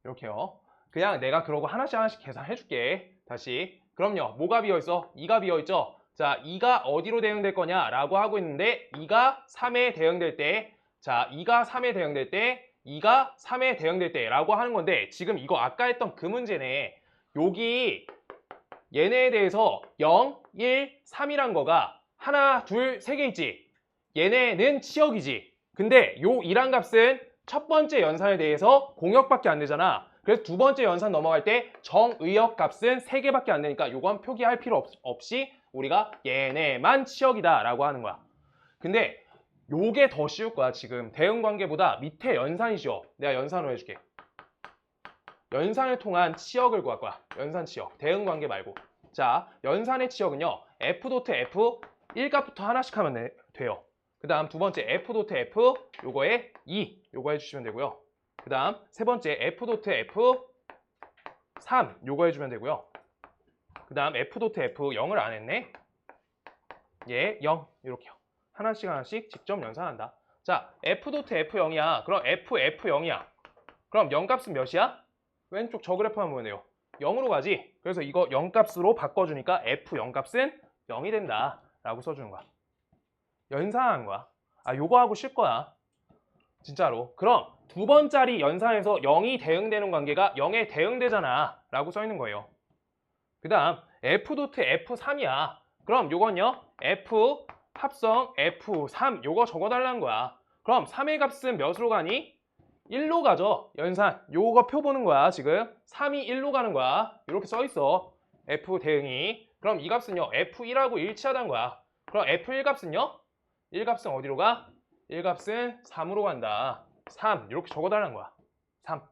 이렇게요. 그냥 내가 그러고 하나씩 계산해 줄게. 다시. 그럼요. 뭐가 비어있어? 2가 비어있죠? 자, 2가 어디로 대응될 거냐? 라고 하고 있는데 2가 3에 대응될 때, 자, 2가 3에 대응될 때, 2가 3에 대응될 때 라고 하는 건데 지금 이거 아까 했던 그 문제네. 여기 얘네에 대해서 0, 1, 3이란 거가 하나, 둘, 세 개 있지. 얘네는 치역이지. 근데 요 2란 값은 첫 번째 연산에 대해서 공역밖에 안 되잖아. 그래서 두 번째 연산 넘어갈 때 정의역 값은 3개밖에 안 되니까 요건 표기할 필요 없이 우리가 얘네만 치역이다 라고 하는 거야. 근데 요게 더 쉬울 거야. 지금 대응관계보다 밑에 연산이 쉬워. 내가 연산으로 해줄게. 연산을 통한 치역을 구할 거야. 연산 치역. 대응관계 말고. 자, 연산의 치역은요. f.f 1값부터 하나씩 하면 돼요. 그 다음 두 번째 f.f 요거에 2 요거 해주시면 되고요. 그 다음 세 번째 f.f 3 요거 해주면 되고요. 그 다음 f.f 0을 안 했네. 얘 0 이렇게요. 하나씩 직접 연산한다. 자, f.f 0이야. 그럼 f 0이야. 그럼 0 값은 몇이야? 왼쪽 저 그래프만 보면 돼요. 0으로 가지. 그래서 이거 0 값으로 바꿔주니까 f 0 값은 0이 된다 라고 써주는 거야. 연산하는 거야. 아, 요거 하고 쉴 거야. 진짜로. 그럼 두 번짜리 연산에서 0이 대응되는 관계가 0에 대응되잖아 라고 써 있는 거예요. 그 다음 f.f3이야. 그럼 요건요. f 합성 f3 요거 적어달라는 거야. 그럼 3의 값은 몇으로 가니? 1로 가죠. 연산. 요거 표 보는 거야. 지금 3이 1로 가는 거야. 이렇게 써 있어. f 대응이. 그럼 이 값은요. f1하고 일치하다는 거야. 그럼 f1 값은요? 1 값은 어디로 가? 1 값은 3으로 간다. 3 이렇게 적어달라는 거야. 3.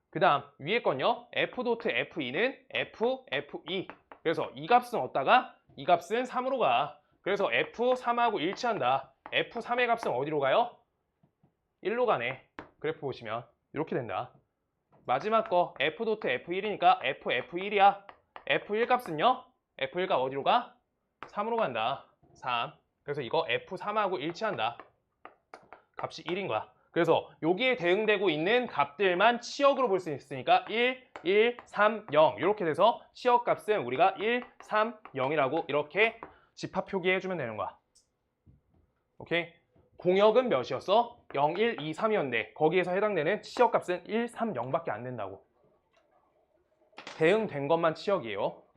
그 다음 위에 건요. f.f2는 f2. 그래서 이 값은 어디다가? 이 값은 3으로 가. 그래서 f3하고 일치한다. f3의 값은 어디로 가요? 1로 가네. 그래프 보시면 이렇게 된다. 마지막 거 f.f1이니까 f1이야. f1 값은요? f1 값 어디로 가? 3으로 간다. 3. 그래서 이거 f3하고 일치한다. 값이 1인 거야. 그래서 여기에 대응되고 있는 값들만 치역으로 볼 수 있으니까 1, 1, 3, 0 이렇게 돼서 치역 값은 우리가 1, 3, 0이라고 이렇게 집합 표기해주면 되는 거야. 오케이? 공역은 몇이었어? 0, 1, 2, 3이었는데 거기에서 해당되는 치역 값은 1, 3, 0밖에 안 된다고. 대응된 것만 치역이에요.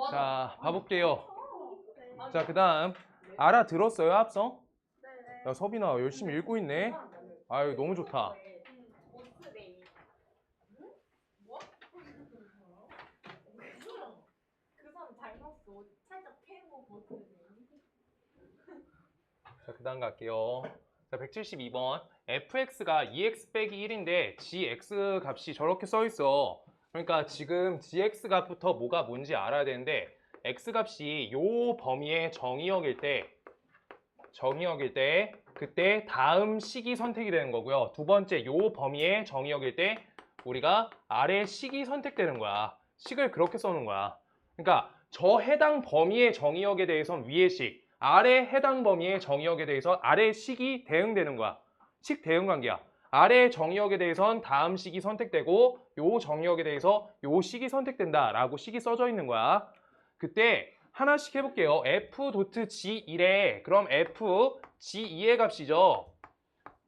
자, 봐볼게요. 네. 자, 그 다음 알아들었어요, 합성? 네네. 야, 서빈아 열심히 읽고 있네. 아유, 너무 좋다. 오스레이. 뭐? 그 사람 잘 봤어. 살짝 패고 보스레이. 자, 그 다음 갈게요. 자, 172번. fx가 2x 빼기 1인데 gx 값이 저렇게 써 있어. 그러니까 지금 gx 값부터 뭐가 뭔지 알아야 되는데 x 값이 요 범위의 정의역일 때 그때 다음 식이 선택이 되는 거고요. 두 번째 요 범위의 정의역일 때 우리가 아래 식이 선택되는 거야. 식을 그렇게 써놓은 거야. 그러니까 저 해당 범위의 정의역에 대해서는 위의 식, 아래 해당 범위의 정의역에 대해서 아래 식이 대응되는 거야. 식 대응 관계야. 아래 정의역에 대해선 다음 식이 선택되고 요 정의역에 대해서 요 식이 선택된다라고 식이 써져 있는 거야. 그때 하나씩 해볼게요. f.g1에 그럼 f g2의 값이죠.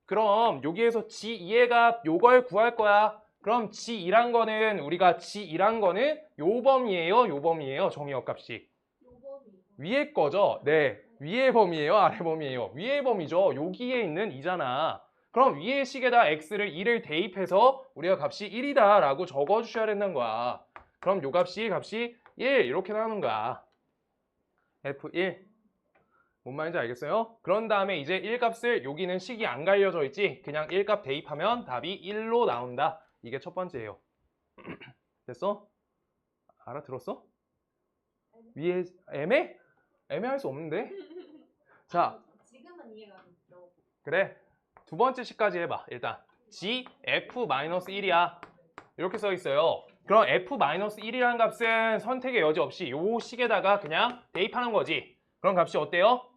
그럼 여기에서 g2의 값 요걸 구할 거야. 그럼 g2란 거는 우리가 g2란 거는 요 범위예요, 요 범위예요. 정의역 값이. 요범이. 위에 거죠? 네. 위의 범위예요, 아래 범위예요? 위의 범위죠. 여기에 있는 2잖아. 그럼 위의 식에다 x를 2를 대입해서 우리가 값이 1이다 라고 적어주셔야 된다는 거야. 그럼 요 값이 1 이렇게 나오는 거야. F1. 뭔 말인지 알겠어요? 그런 다음에 이제 1값을 여기는 식이 안 갈려져 있지? 그냥 1값 대입하면 답이 1로 나온다. 이게 첫 번째예요. 됐어? 알아들었어? 위에 애매할 수 없는데? 자, 지금은 이해가 됐죠. 그래. 두 번째 식까지 해봐. 일단 g f-1이야. 이렇게 써 있어요. 그럼 f-1이라는 값은 선택의 여지 없이 요 식에다가 그냥 대입하는 거지. 그럼 값이 어때요?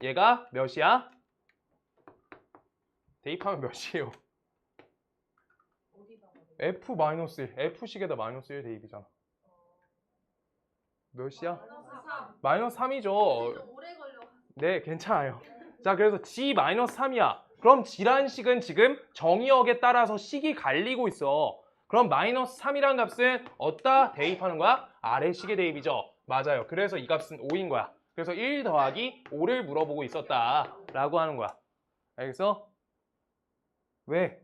얘가 몇이야? 대입하면 몇이에요? 어디다가? f-1, f식에다 -1 대입이잖아. 몇이야? -3. 마이너스 3이죠. 좀 오래 걸려. 네, 괜찮아요. 자, 그래서 g-3이야. 그럼 g란 식은 지금 정의역에 따라서 식이 갈리고 있어. 그럼 -3이란 값은 어디다 대입하는 거야? 아래 식에 대입이죠. 맞아요. 그래서 이 값은 5인 거야. 그래서 1 더하기 5를 물어보고 있었다 라고 하는 거야. 알겠어? 왜?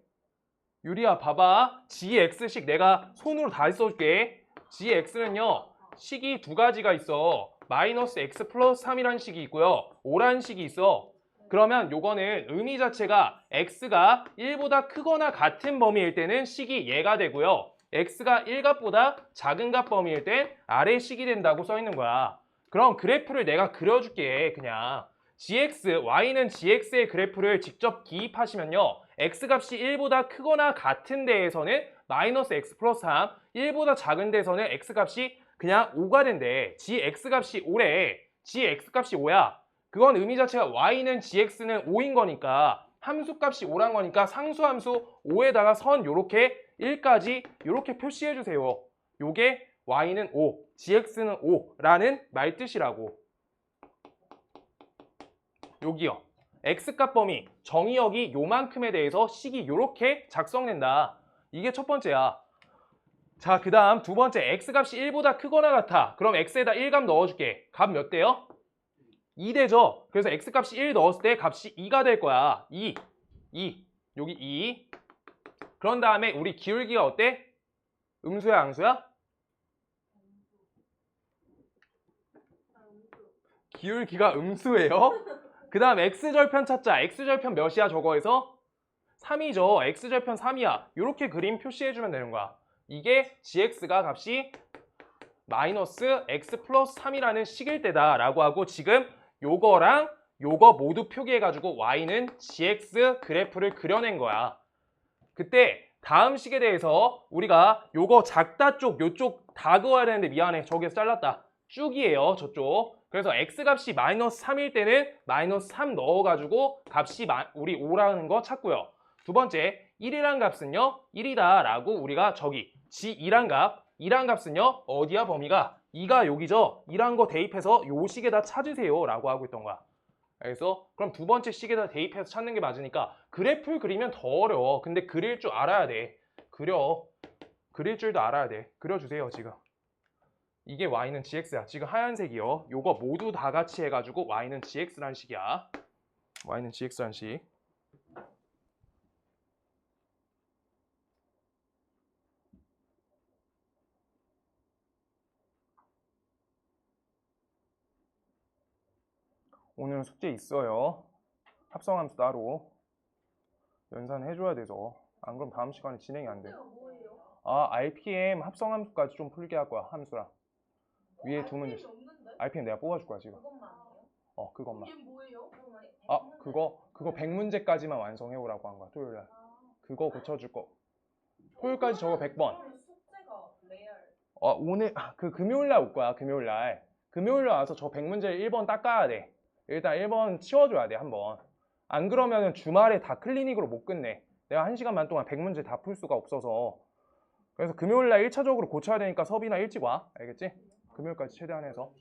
유리야, 봐봐. gx식 내가 손으로 다 써줄게. gx는요, 식이 두 가지가 있어. -x 플러스 3이라는 식이 있고요. 5라는 식이 있어. 그러면 요거는 의미 자체가 x가 1보다 크거나 같은 범위일 때는 식이 얘가 되고요. x가 1값보다 작은 값 범위일 때 아래 식이 된다고 써 있는 거야. 그럼 그래프를 내가 그려줄게. 그냥 gx, y는 gx의 그래프를 직접 기입하시면요. x값이 1보다 크거나 같은 데에서는 -x 플러스 3, 1보다 작은 데에서는 x값이 그냥 5가 된대. gx값이 5래. gx값이 5야. 그건 의미 자체가 y는 gx는 5인 거니까 함수값이 5란 거니까 상수함수 5에다가 선 요렇게 1까지 요렇게 표시해 주세요. 요게 y는 5, gx는 5라는 말뜻이라고. 여기요. x값 범위, 정의역이 요만큼에 대해서 식이 요렇게 작성된다. 이게 첫 번째야. 자, 그 다음 두 번째, x값이 1보다 크거나 같아. 그럼 x에다 1값 넣어줄게. 값 몇 대요? 2 되죠? 그래서 x값이 1 넣었을 때 값이 2가 될 거야. 2. 여기 2. 그런 다음에 우리 기울기가 어때? 음수야, 양수야? 기울기가 음수예요. 그 다음 x절편 찾자. x절편 몇이야 저거에서? 3이죠. x절편 3이야. 이렇게 그림 표시해주면 되는 거야. 이게 gx가 값이 -x 플러스 3이라는 식일 때다 라고 하고 지금 요거랑 요거 모두 표기해가지고 y는 gx 그래프를 그려낸 거야. 그때 다음 식에 대해서 우리가 요거 작다 쪽 요쪽 다 그어야 되는데 미안해. 저기에서 잘랐다. 쭉이에요 저쪽. 그래서 x값이 -3일 때는 -3 넣어가지고 값이 우리 5라는 거 찾고요. 두 번째 1이란 값은요 1이다 라고 우리가 저기 g2란 값 2란 값은요 어디야 범위가 2가 여기죠. 2란 거 대입해서 요 식에다 찾으세요 라고 하고 있던 거야. 그래서 그럼 두 번째 식에다 대입해서 찾는 게 맞으니까 그래프를 그리면 더 어려워. 근데 그릴 줄 알아야 돼. 그릴 줄도 알아야 돼. 그려주세요 지금. 이게 y는 gx야. 지금 하얀색이요. 요거 모두 다 같이 해가지고 y는 gx란 식이야. y는 gx란 식. 오늘 숙제 있어요. 합성함수 따로 연산해줘야 돼서. 안 그럼 다음 시간에 진행이 안 돼. 뭐예요? 아, RPM 합성함수까지 좀 풀게 할 거야. 함수랑. 위에 두 문제. 없는데? RPM 내가 뽑아줄 거야 지금. 그것만이에요? 그것만. 이게 뭐예요? 아, 그거 100문제까지만 완성해 오라고 한 거야. 토요일 날. 그거 고쳐줄 거. 토요일까지 저거 100번. 숙제가 레알. 오늘 그 금요일 날 올 거야. 금요일 날. 금요일 날 와서 저 100문제를 1번 닦아야 돼. 일단 1번 치워줘야 돼, 한번. 안 그러면은 주말에 다 클리닉으로 못 끝내. 내가 1시간만 동안 100문제 다 풀 수가 없어서. 그래서 금요일 날 1차적으로 고쳐야 되니까 섭이나 일찍 와. 알겠지? 금요일까지 최대한 해서.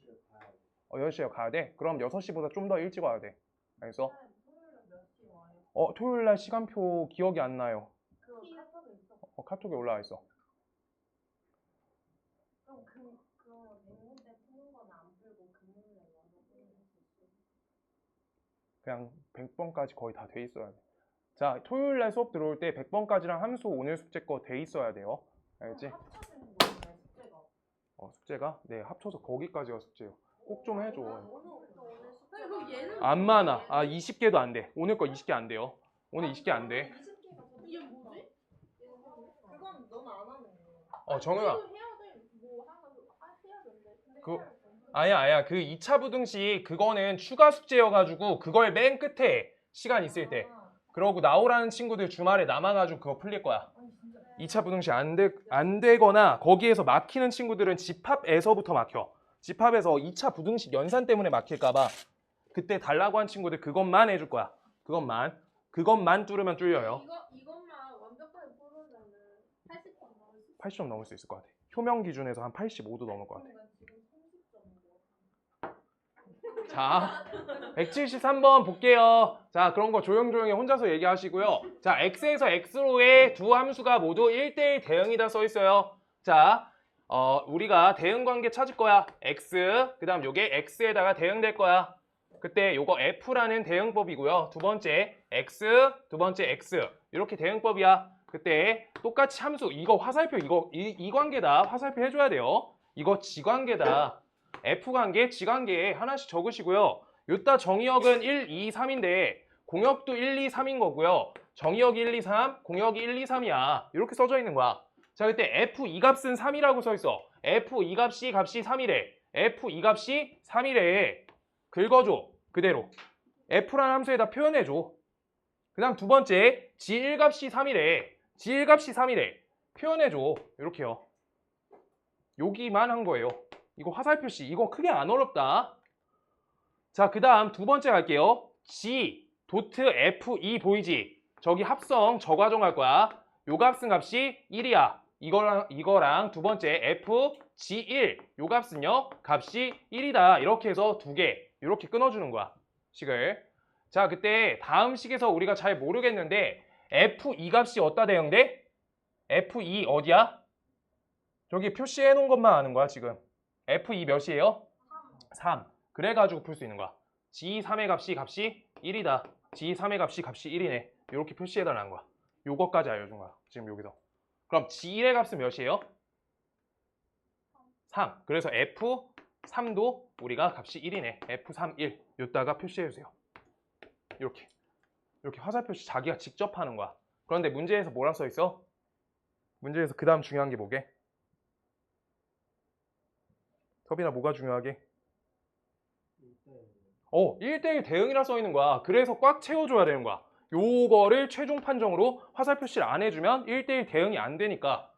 10시에 가야 돼? 그럼 6시보다 좀 더 일찍 와야 돼. 알겠어? 토요일 날 시간표 기억이 안 나요. 카톡에 올라와 있어. 그럼 맹문제 푸는 거는 안 풀고 금요일에 와서 푸는 거. 그냥 100번까지 거의 다 돼 있어야 돼. 자, 토요일 날 수업 들어올 때 100번까지랑 함수 오늘 숙제 거 돼 있어야 돼요. 알겠지? 합쳐지는 거예요, 숙제가. 숙제가? 네, 합쳐서 거기까지가 숙제예요. 꼭 좀 해줘. 그럼 얘는 안 많아. 20개도 안 돼. 오늘 거 20개 안 돼요. 오늘 20개 안 돼. 이게 뭐지? 그건 넌 안 하는 거. 정현아. 해야 돼. 뭐 하나 해야 된대. 근데 아니야. 그 2차 부등식 그거는 추가 숙제여가지고 그걸 맨 끝에 시간 있을 때. 그러고 나오라는 친구들 주말에 남아가지고 그거 풀릴 거야. 2차 부등식 안 되거나 거기에서 막히는 친구들은 집합에서부터 막혀. 집합에서 2차 부등식 연산 때문에 막힐까봐 그때 달라고 한 친구들 그것만 해줄 거야. 그것만 뚫으면 뚫려요. 이것만 완벽하게 풀으면은 80점 나올 수 있어. 80점 넘을 수 있을 것 같아. 효명 기준에서 한 85도 넘을 것 같아. 지금 30점. 자, 173번 볼게요. 자, 그런 거 조용조용히 혼자서 얘기하시고요. 자, x에서 x로의 두 함수가 모두 1대1 대응이다 써 있어요. 자, 우리가 대응 관계 찾을 거야. x, 그 다음 요게 x에다가 대응될 거야. 그때 요거 f라는 대응법이고요. 두 번째 x, 두 번째 x. 이렇게 대응법이야. 그때 똑같이 함수, 이거 화살표, 이 관계다. 화살표 해줘야 돼요. 이거 지관계다. F관계, 지관계 하나씩 적으시고요. 요따 정의역은 1, 2, 3인데 공역도 1, 2, 3인 거고요. 정의역이 1, 2, 3, 공역이 1, 2, 3이야. 이렇게 써져 있는 거야. 자, 그때 F2 값은 3이라고 써 있어. F2 값이 3이래. F2 값이 3이래. 긁어줘. 그대로. F라는 함수에다 표현해줘. 그 다음 두 번째, G1 값이 3이래. G1 값이 3이래. 표현해줘. 이렇게요. 여기만 한 거예요. 이거 화살표시. 이거 크게 안 어렵다. 자, 그 다음 두 번째 갈게요. G, 도트 F2 보이지? 저기 합성, 저과정 할 거야. 요 값은 값이 1이야. 이거랑 두 번째 F, G1. 요 값은요, 값이 1이다. 이렇게 해서 두 개. 이렇게 끊어주는 거야. 식을. 자, 그때 다음 식에서 우리가 잘 모르겠는데 F2 값이 어디다 대응돼? F2 어디야? 저기 표시해 놓은 것만 아는 거야, 지금. F2 몇이에요? 3. 그래가지고 풀 수 있는 거야. G3의 값이 1이다. G3의 값이 1이네. 이렇게 표시해달라는 거야. 요거까지 알려준 거야. 지금 여기서. 그럼 G1의 값은 몇이에요? 3. 그래서 F3도 우리가 값이 1이네. F3, 1. 요따가 표시해주세요. 이렇게 화살 표시 자기가 직접 하는 거야. 그런데 문제에서 뭐라 써 있어? 문제에서 그 다음 중요한 게 뭐게? 섭이나 뭐가 중요하게? 1대1 대응이라 써 있는 거야. 그래서 꽉 채워줘야 되는 거야. 요거를 최종 판정으로 화살 표시를 안 해주면 1대1 대응이 안 되니까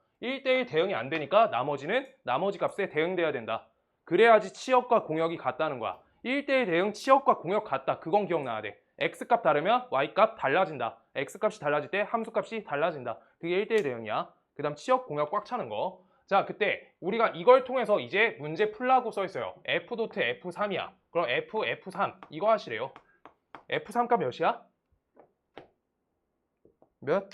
나머지 값에 대응돼야 된다. 그래야지 치역과 공역이 같다는 거야. 1대1 대응 치역과 공역 같다. 그건 기억나야 돼. x값 다르면 y값 달라진다. x값이 달라질 때 함수값이 달라진다. 그게 1대1 대응이야. 그 다음 치역 공역 꽉 차는 거. 자, 그때 우리가 이걸 통해서 이제 문제 풀라고 써 있어요. f 도트 f3이야. 그럼 f3 이거 하시래요. f3 값 몇이야? 몇?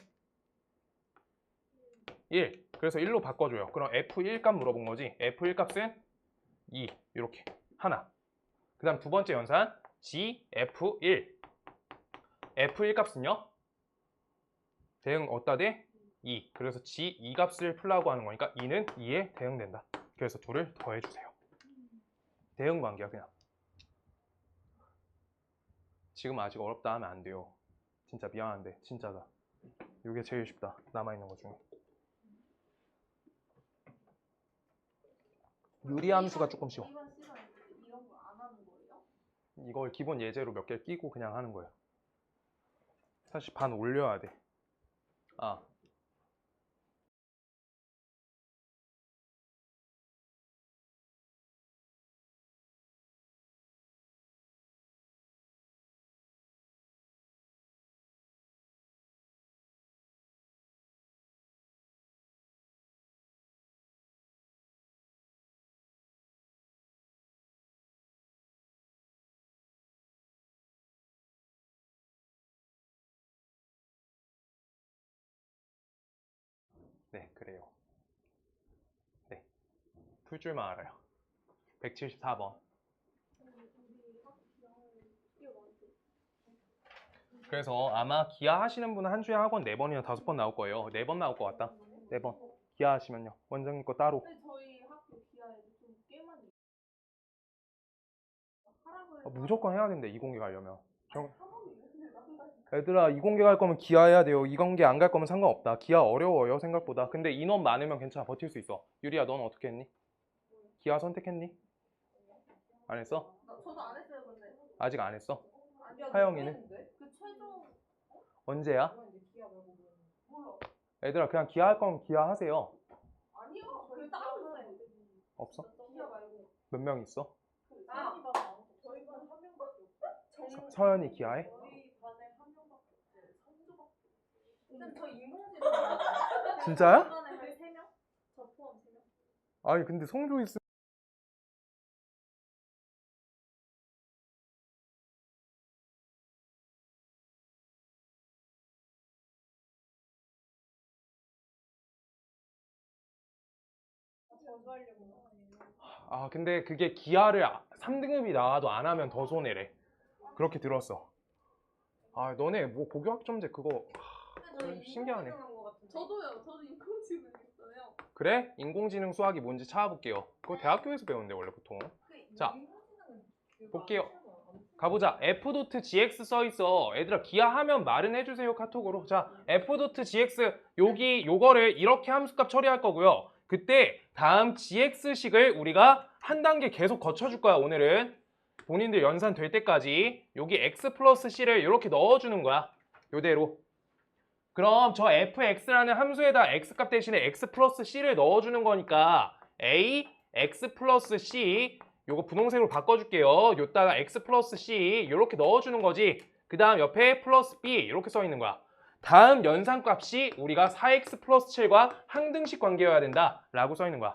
1. 그래서 1로 바꿔줘요. 그럼 f1 값 물어본 거지. f1 값은 2 이렇게 하나. 그 다음 두 번째 연산 G, F1. F1 값은요? 대응 어디다 대? 2. 그래서 G2 값을 풀라고 하는 거니까 2는 2에 대응된다. 그래서 둘을 더해주세요. 대응 관계야 그냥. 지금 아직 어렵다 하면 안 돼요. 진짜 미안한데 진짜다. 이게 제일 쉽다. 남아있는 것 중에. 유리함수가 조금 쉬워. 이번 시간에 이런 거 안 하는 거예요? 이걸 기본 예제로 몇 개 끼고 그냥 하는 거예요. 사실 반 올려야 돼. 아, 네, 그래요. 네, 풀 줄만 알아요. 174번. 그래서 아마 기하 하시는 분은 한 주에 학원 4번이나 5번 나올 거예요. 4번 나올 것 같다. 4번. 기하 하시면요. 원장님 거 따로. 근데 저희 학교 기아에 좀꽤 많이 하라고 무조건 해야 된대, 이공계 가려면. 사람이 있는데 나는 얘들아, 이공계 갈 거면 기하 해야 돼요. 이공계 안 갈 거면 상관없다. 기하 어려워요, 생각보다. 근데 인원 많으면 괜찮아, 버틸 수 있어. 유리야, 넌 어떻게 했니? 기하 선택했니? 안 했어? 저도 안 했어요 근데 아직 안 했어? 아니요 하영이는? 그 최종 언제야? 기아 말고 몰라 얘들아, 그냥 기하 할 거면 기하 하세요. 아니요 그 따로 있어요 없어? 기아 말고 몇 명 있어? 저희 반 한 명밖에 없어요 서연이 기하해? 저희 반에 한 명밖에 없어요 성조밖에 근데 저 인공지능 진짜야? 반에 한 3명? 저 포함 3명 아니, 근데 성조 있으면 아, 근데 그게 기하를 3등급이 나와도 안 하면 더 손해래. 그렇게 들었어. 아, 너네 뭐 고교학점제 그거 신기하네. 저도요 저도 인공지능 했어요 그래? 인공지능 수학이 뭔지 찾아볼게요. 그거 대학교에서 배우는데 원래 보통. 자, 볼게요. 가보자. f.gx 써있어. 얘들아 기하하면 말은 해주세요 카톡으로. 자, f.gx 여기 요거를 이렇게 함수값 처리할 거고요. 그때 다음 gx식을 우리가 한 단계 계속 거쳐줄 거야 오늘은. 본인들 연산 될 때까지 여기 x 플러스 c를 이렇게 넣어주는 거야. 요대로. 그럼 저 fx라는 함수에다 x값 대신에 x 플러스 c를 넣어주는 거니까 a, x 플러스 c 요거 분홍색으로 바꿔줄게요. 요따가 x 플러스 c 이렇게 넣어주는 거지. 그 다음 옆에 플러스 b 이렇게 써 있는 거야. 다음 연산값이 우리가 4x 플러스 7과 항등식 관계여야 된다 라고 써 있는 거야.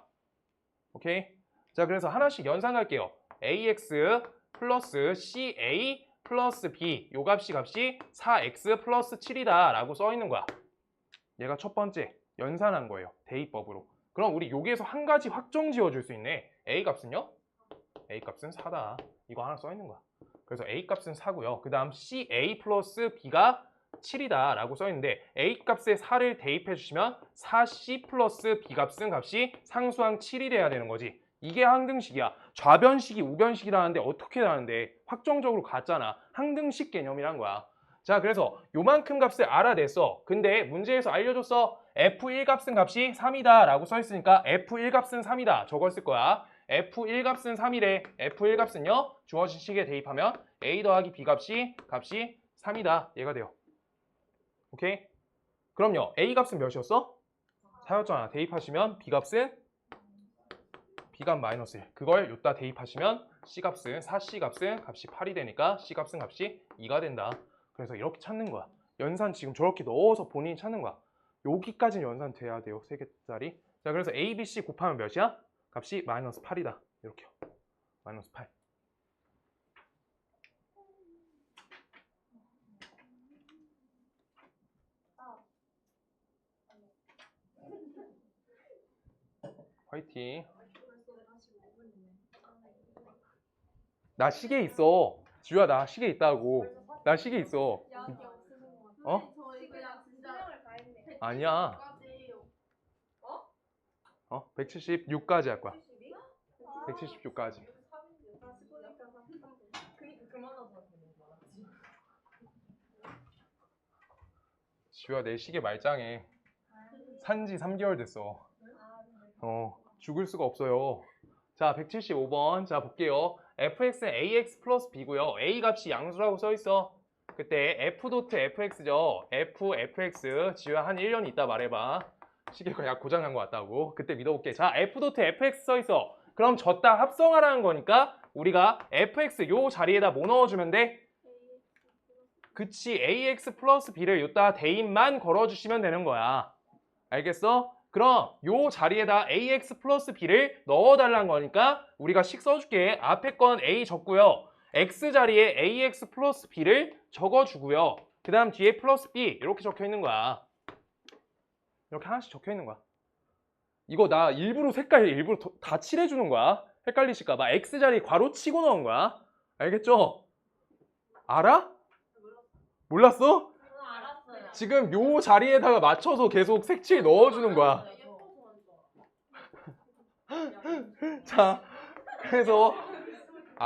오케이? 자, 그래서 하나씩 연산할게요. ax 플러스 ca 플러스 b 요 값이 4x 플러스 7이다 라고 써 있는 거야. 얘가 첫 번째 연산한 거예요. 대입법으로. 그럼 우리 여기에서 한 가지 확정 지어줄 수 있네. a 값은요? a 값은 4다. 이거 하나 써 있는 거야. 그래서 a 값은 4고요. 그 다음 ca 플러스 b가 7이다 라고 써 있는데 a 값에 4를 대입해 주시면 4c 플러스 b 값은 상수항 7이 돼야 되는 거지. 이게 항등식이야. 좌변식이 우변식이라는데 어떻게 나는데 확정적으로 같잖아. 항등식 개념이란 거야. 자, 그래서 요만큼 값을 알아냈어. 근데 문제에서 알려줬어. f1 값은 3이다 라고 써 있으니까 f1 값은 3이다. 저걸 쓸 거야. f1 값은 3이래. f1 값은요. 주어진 식에 대입하면 a 더하기 b 값이 3이다. 얘가 돼요. 오케이? 그럼요. a 값은 몇이었어? 4였잖아. 대입하시면 b 값은 b값 마이너스 1. 그걸 요따 대입하시면 c 값은 4c 값은 8이 되니까 c 값은 2가 된다. 그래서 이렇게 찾는 거야. 연산 지금 저렇게 넣어서 본인이 찾는 거야. 여기까지는 연산 돼야 돼요. 3개짜리. 자, 그래서 a, b, c 곱하면 몇이야? 값이 마이너스 8이다. 이렇게요. 마이너스 8. 화이팅. 나 시계 있어. 지우야, 나 시계 있다고. 나 시계 있어. 약이 없으신 것 같아요. 어? 저희 그냥 진짜 아니야. 176까지 할 거야. 176까지. 지우야, 내 시계 말짱해. 산지 3개월 됐어. 죽을 수가 없어요. 자, 175번. 자, 볼게요. fx는 ax 플러스 b고요. a 값이 양수라고 써있어. 그때 f.fx죠. fx. 지우야, 한 1년 있다 말해봐. 시계가 약 고장난 것 같다고. 그때 믿어볼게. 자, f.fx 써있어. 그럼 졌다 합성하라는 거니까 우리가 fx 요 자리에다 뭐 넣어주면 돼? 그치, ax 플러스 b를 요따 대입만 걸어주시면 되는 거야. 알겠어? 그럼 요 자리에다 ax 플러스 b를 넣어달라는 거니까 우리가 식 써줄게. 앞에 건 a 적고요. x 자리에 ax 플러스 b를 적어주고요. 그 다음 뒤에 플러스 b 이렇게 적혀있는 거야. 이렇게 하나씩 적혀있는 거야. 이거 나 일부러 색깔 일부러 다 칠해주는 거야. 헷갈리실까봐 x 자리 괄호 치고 넣은 거야. 알겠죠? 알아? 몰랐어? 알았어요. 지금 요 자리에다가 맞춰서 계속 색칠 넣어주는 거야. 자, 그래서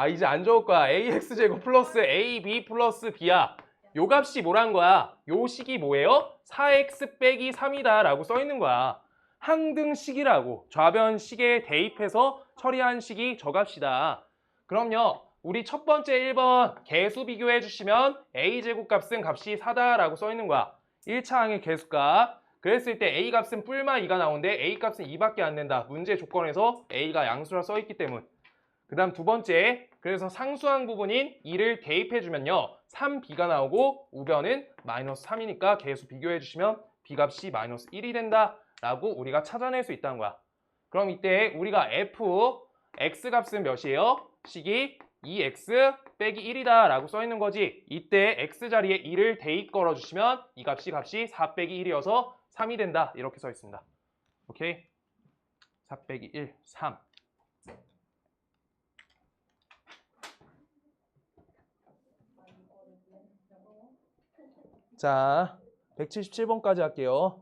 이제 안 적을 거야. ax제곱 플러스 ab 플러스 b야. 요 값이 뭐란 거야? 요 식이 뭐예요? 4x 빼기 3이다 라고 써 있는 거야. 항등식이라고. 좌변식에 대입해서 처리한 식이 저 값이다. 그럼요. 우리 첫 번째 1번 개수 비교해 주시면 a제곱 값은 값이 4다 라고 써 있는 거야. 1차 항의 개수값. 그랬을 때 a 값은 뿔마 2가 나오는데 a 값은 2밖에 안 된다. 문제 조건에서 a가 양수라 써 있기 때문. 그 다음 두 번째, 그래서 상수항 부분인 2를 대입해 주면요 3b가 나오고 우변은 마이너스 3이니까 개수 비교해 주시면 b값이 마이너스 1이 된다 라고 우리가 찾아낼 수 있다는 거야. 그럼 이때 우리가 x 값은 몇이에요? 식이 2x 빼기 1이다 라고 써 있는 거지. 이때 x 자리에 2를 대입 걸어 주시면 이 값이 4 빼기 1이어서 3이 된다 이렇게 써 있습니다. 오케이? 4 빼기 1, 3. 자, 177번까지 할게요.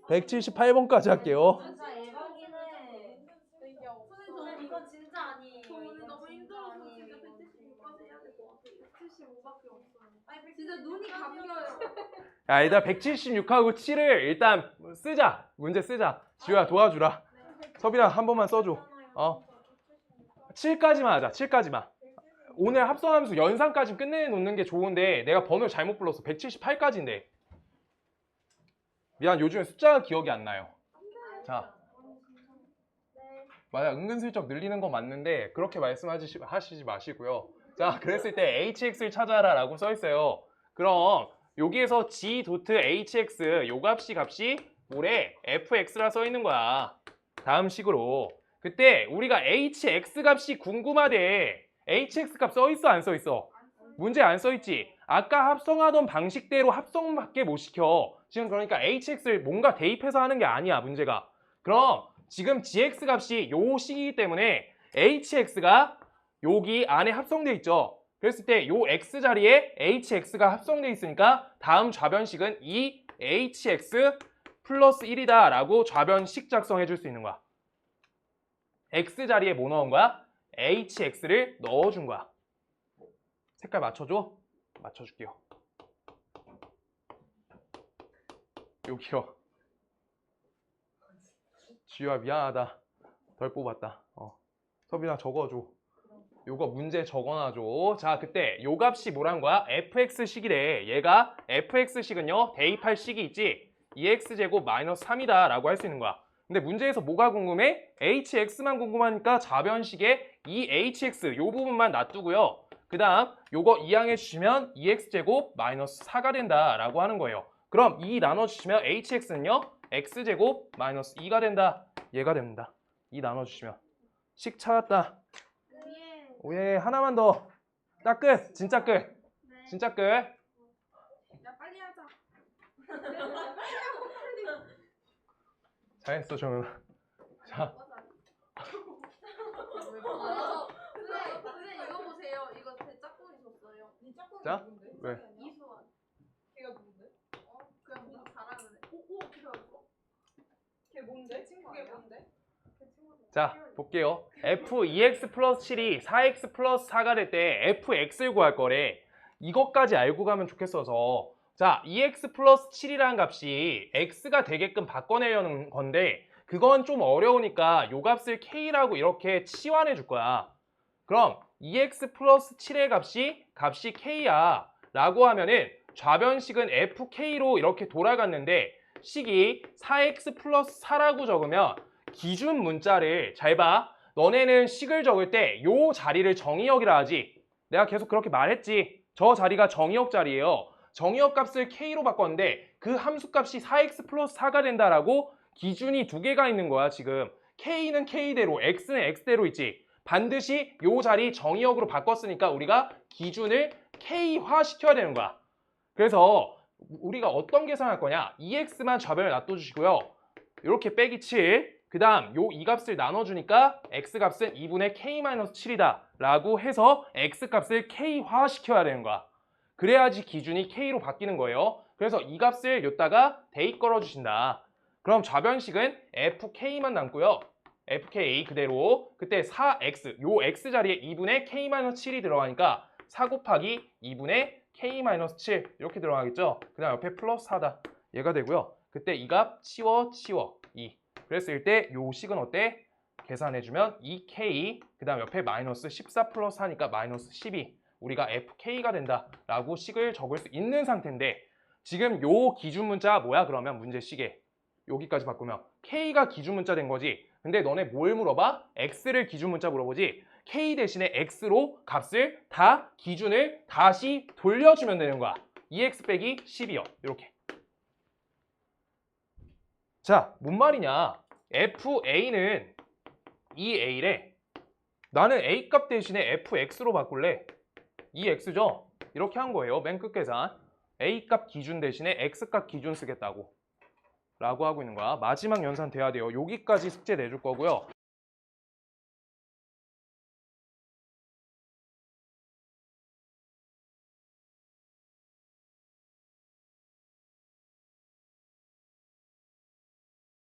178번까지 할게요. 진짜 예박이네. 선생님 이건 진짜 아니에요. 저 오늘 너무 힘들어서 진짜 175까지 해야 될 것 같아요. 175밖에 없어요. 아니 진짜 눈이 감겨요. 야, 일단 176하고 7을 일단 쓰자. 문제 쓰자. 지우야 도와주라. 서빈아 한 번만 써줘. 7까지만 하자. 7까지만. 오늘 합성함수 연산까지 끝내놓는 게 좋은데 내가 번호를 잘못 불렀어. 178까지인데. 미안, 요즘에 숫자가 기억이 안 나요. 자, 맞아, 은근슬쩍 늘리는 건 맞는데 그렇게 말씀하시지 마시고요. 자, 그랬을 때 hx를 찾아라 라고 써 있어요. 그럼 여기에서 g.hx 요 값이 뭐래? fx라 써 있는 거야. 다음 식으로. 그때 우리가 hx 값이 궁금하대. hx 값 써 있어 안 써 있어? 문제 안 써 있지? 아까 합성하던 방식대로 합성밖에 못 시켜. 지금 그러니까 hx를 뭔가 대입해서 하는 게 아니야, 문제가. 그럼 지금 gx 값이 요 식이기 때문에 hx가 여기 안에 합성돼 있죠. 그랬을 때 요 x 자리에 hx가 합성돼 있으니까 다음 좌변식은 이 hx 플러스 1이다 라고 좌변식 작성해 줄 수 있는 거야. x 자리에 뭐 넣은 거야? hx를 넣어준 거야. 색깔 맞춰줘? 맞춰줄게요. 여기요. 지우야 미안하다. 덜 뽑았다. 서빈아 적어줘. 요거 문제 적어놔줘. 자, 그때 요 값이 뭐란 거야? fx식이래. 얘가 fx식은요 대입할 식이 있지. 2x제곱 마이너스 3이다 라고 할 수 있는 거야. 근데 문제에서 뭐가 궁금해? hx만 궁금하니까 좌변식에 이 hx 요 부분만 놔두고요. 그 다음 요거 이항해 주시면 2x제곱 마이너스 4가 된다 라고 하는 거예요. 그럼 2 나눠주시면 hx는요 x제곱 마이너스 2가 된다. 얘가 됩니다. 2 나눠주시면 식 찾았다. 오예, 하나만 더. 딱 끝. 진짜 끝. 진짜 끝. 야 빨리 하자. 잘했어 정은아. 자, 자, 왜? 이수원. 걔가 누군데? 그냥 무슨 잘하는 애. 걔가 누구? 걔 뭔데? 그게 뭔데? 자, 볼게요. f2x 플러스 7이 4x 플러스 4가 될 때 fx를 구할 거래. 이것까지 알고 가면 좋겠어서. 자, 2x 플러스 7이라는 값이 x가 되게끔 바꿔내려는 건데 그건 좀 어려우니까 요 값을 k라고 이렇게 치환해 줄 거야. 그럼 2x 플러스 7의 값이 k야 라고 하면은 좌변식은 fk로 이렇게 돌아갔는데 식이 4x 플러스 4라고 적으면 기준 문자를 잘 봐. 너네는 식을 적을 때 요 자리를 정의역이라 하지. 내가 계속 그렇게 말했지. 저 자리가 정의역 자리예요. 정의역 값을 k로 바꿨는데 그 함수 값이 4x 플러스 4가 된다라고 기준이 두 개가 있는 거야 지금. k는 k대로, x는 x대로 있지. 반드시 요 자리 정의역으로 바꿨으니까 우리가 기준을 k화 시켜야 되는 거야. 그래서 우리가 어떤 계산할 거냐? 2x만 좌변을 놔둬주시고요. 이렇게 빼기 7. 그 다음 요 이 값을 나눠주니까 x값은 2분의 k-7이다 라고 해서 x값을 k화 시켜야 되는 거야. 그래야지 기준이 k로 바뀌는 거예요. 그래서 이 값을 여기다가 대입 걸어주신다. 그럼 좌변식은 fk만 남고요. fk 그대로 그때 4x 요 x 자리에 2분의 k-7이 들어가니까 4 곱하기 2분의 k-7 이렇게 들어가겠죠. 그 다음 옆에 플러스 4다 얘가 되고요. 그때 이 값 치워 2 그랬을 때 요 식은 어때? 계산해주면 2k 그 다음 옆에 마이너스 14 플러스 하니까 마이너스 12 우리가 fk가 된다라고 식을 적을 수 있는 상태인데 지금 요 기준 문자 뭐야 그러면 문제식에 여기까지 바꾸면 k가 기준 문자 된 거지. 근데 너네 뭘 물어봐? x를 기준 문자 물어보지. k 대신에 x로 값을 다 기준을 다시 돌려주면 되는 거야. 2x 빼기 12요. 이렇게. 자, 뭔 말이냐? fa는 이 a래. 나는 a 값 대신에 fx로 바꿀래. 이 x죠? 이렇게 한 거예요. 맨 끝 계산. a 값 기준 대신에 x 값 기준 쓰겠다고. 라고 하고 있는 거야. 마지막 연산 돼야 돼요. 여기까지 숙제 내줄 거고요.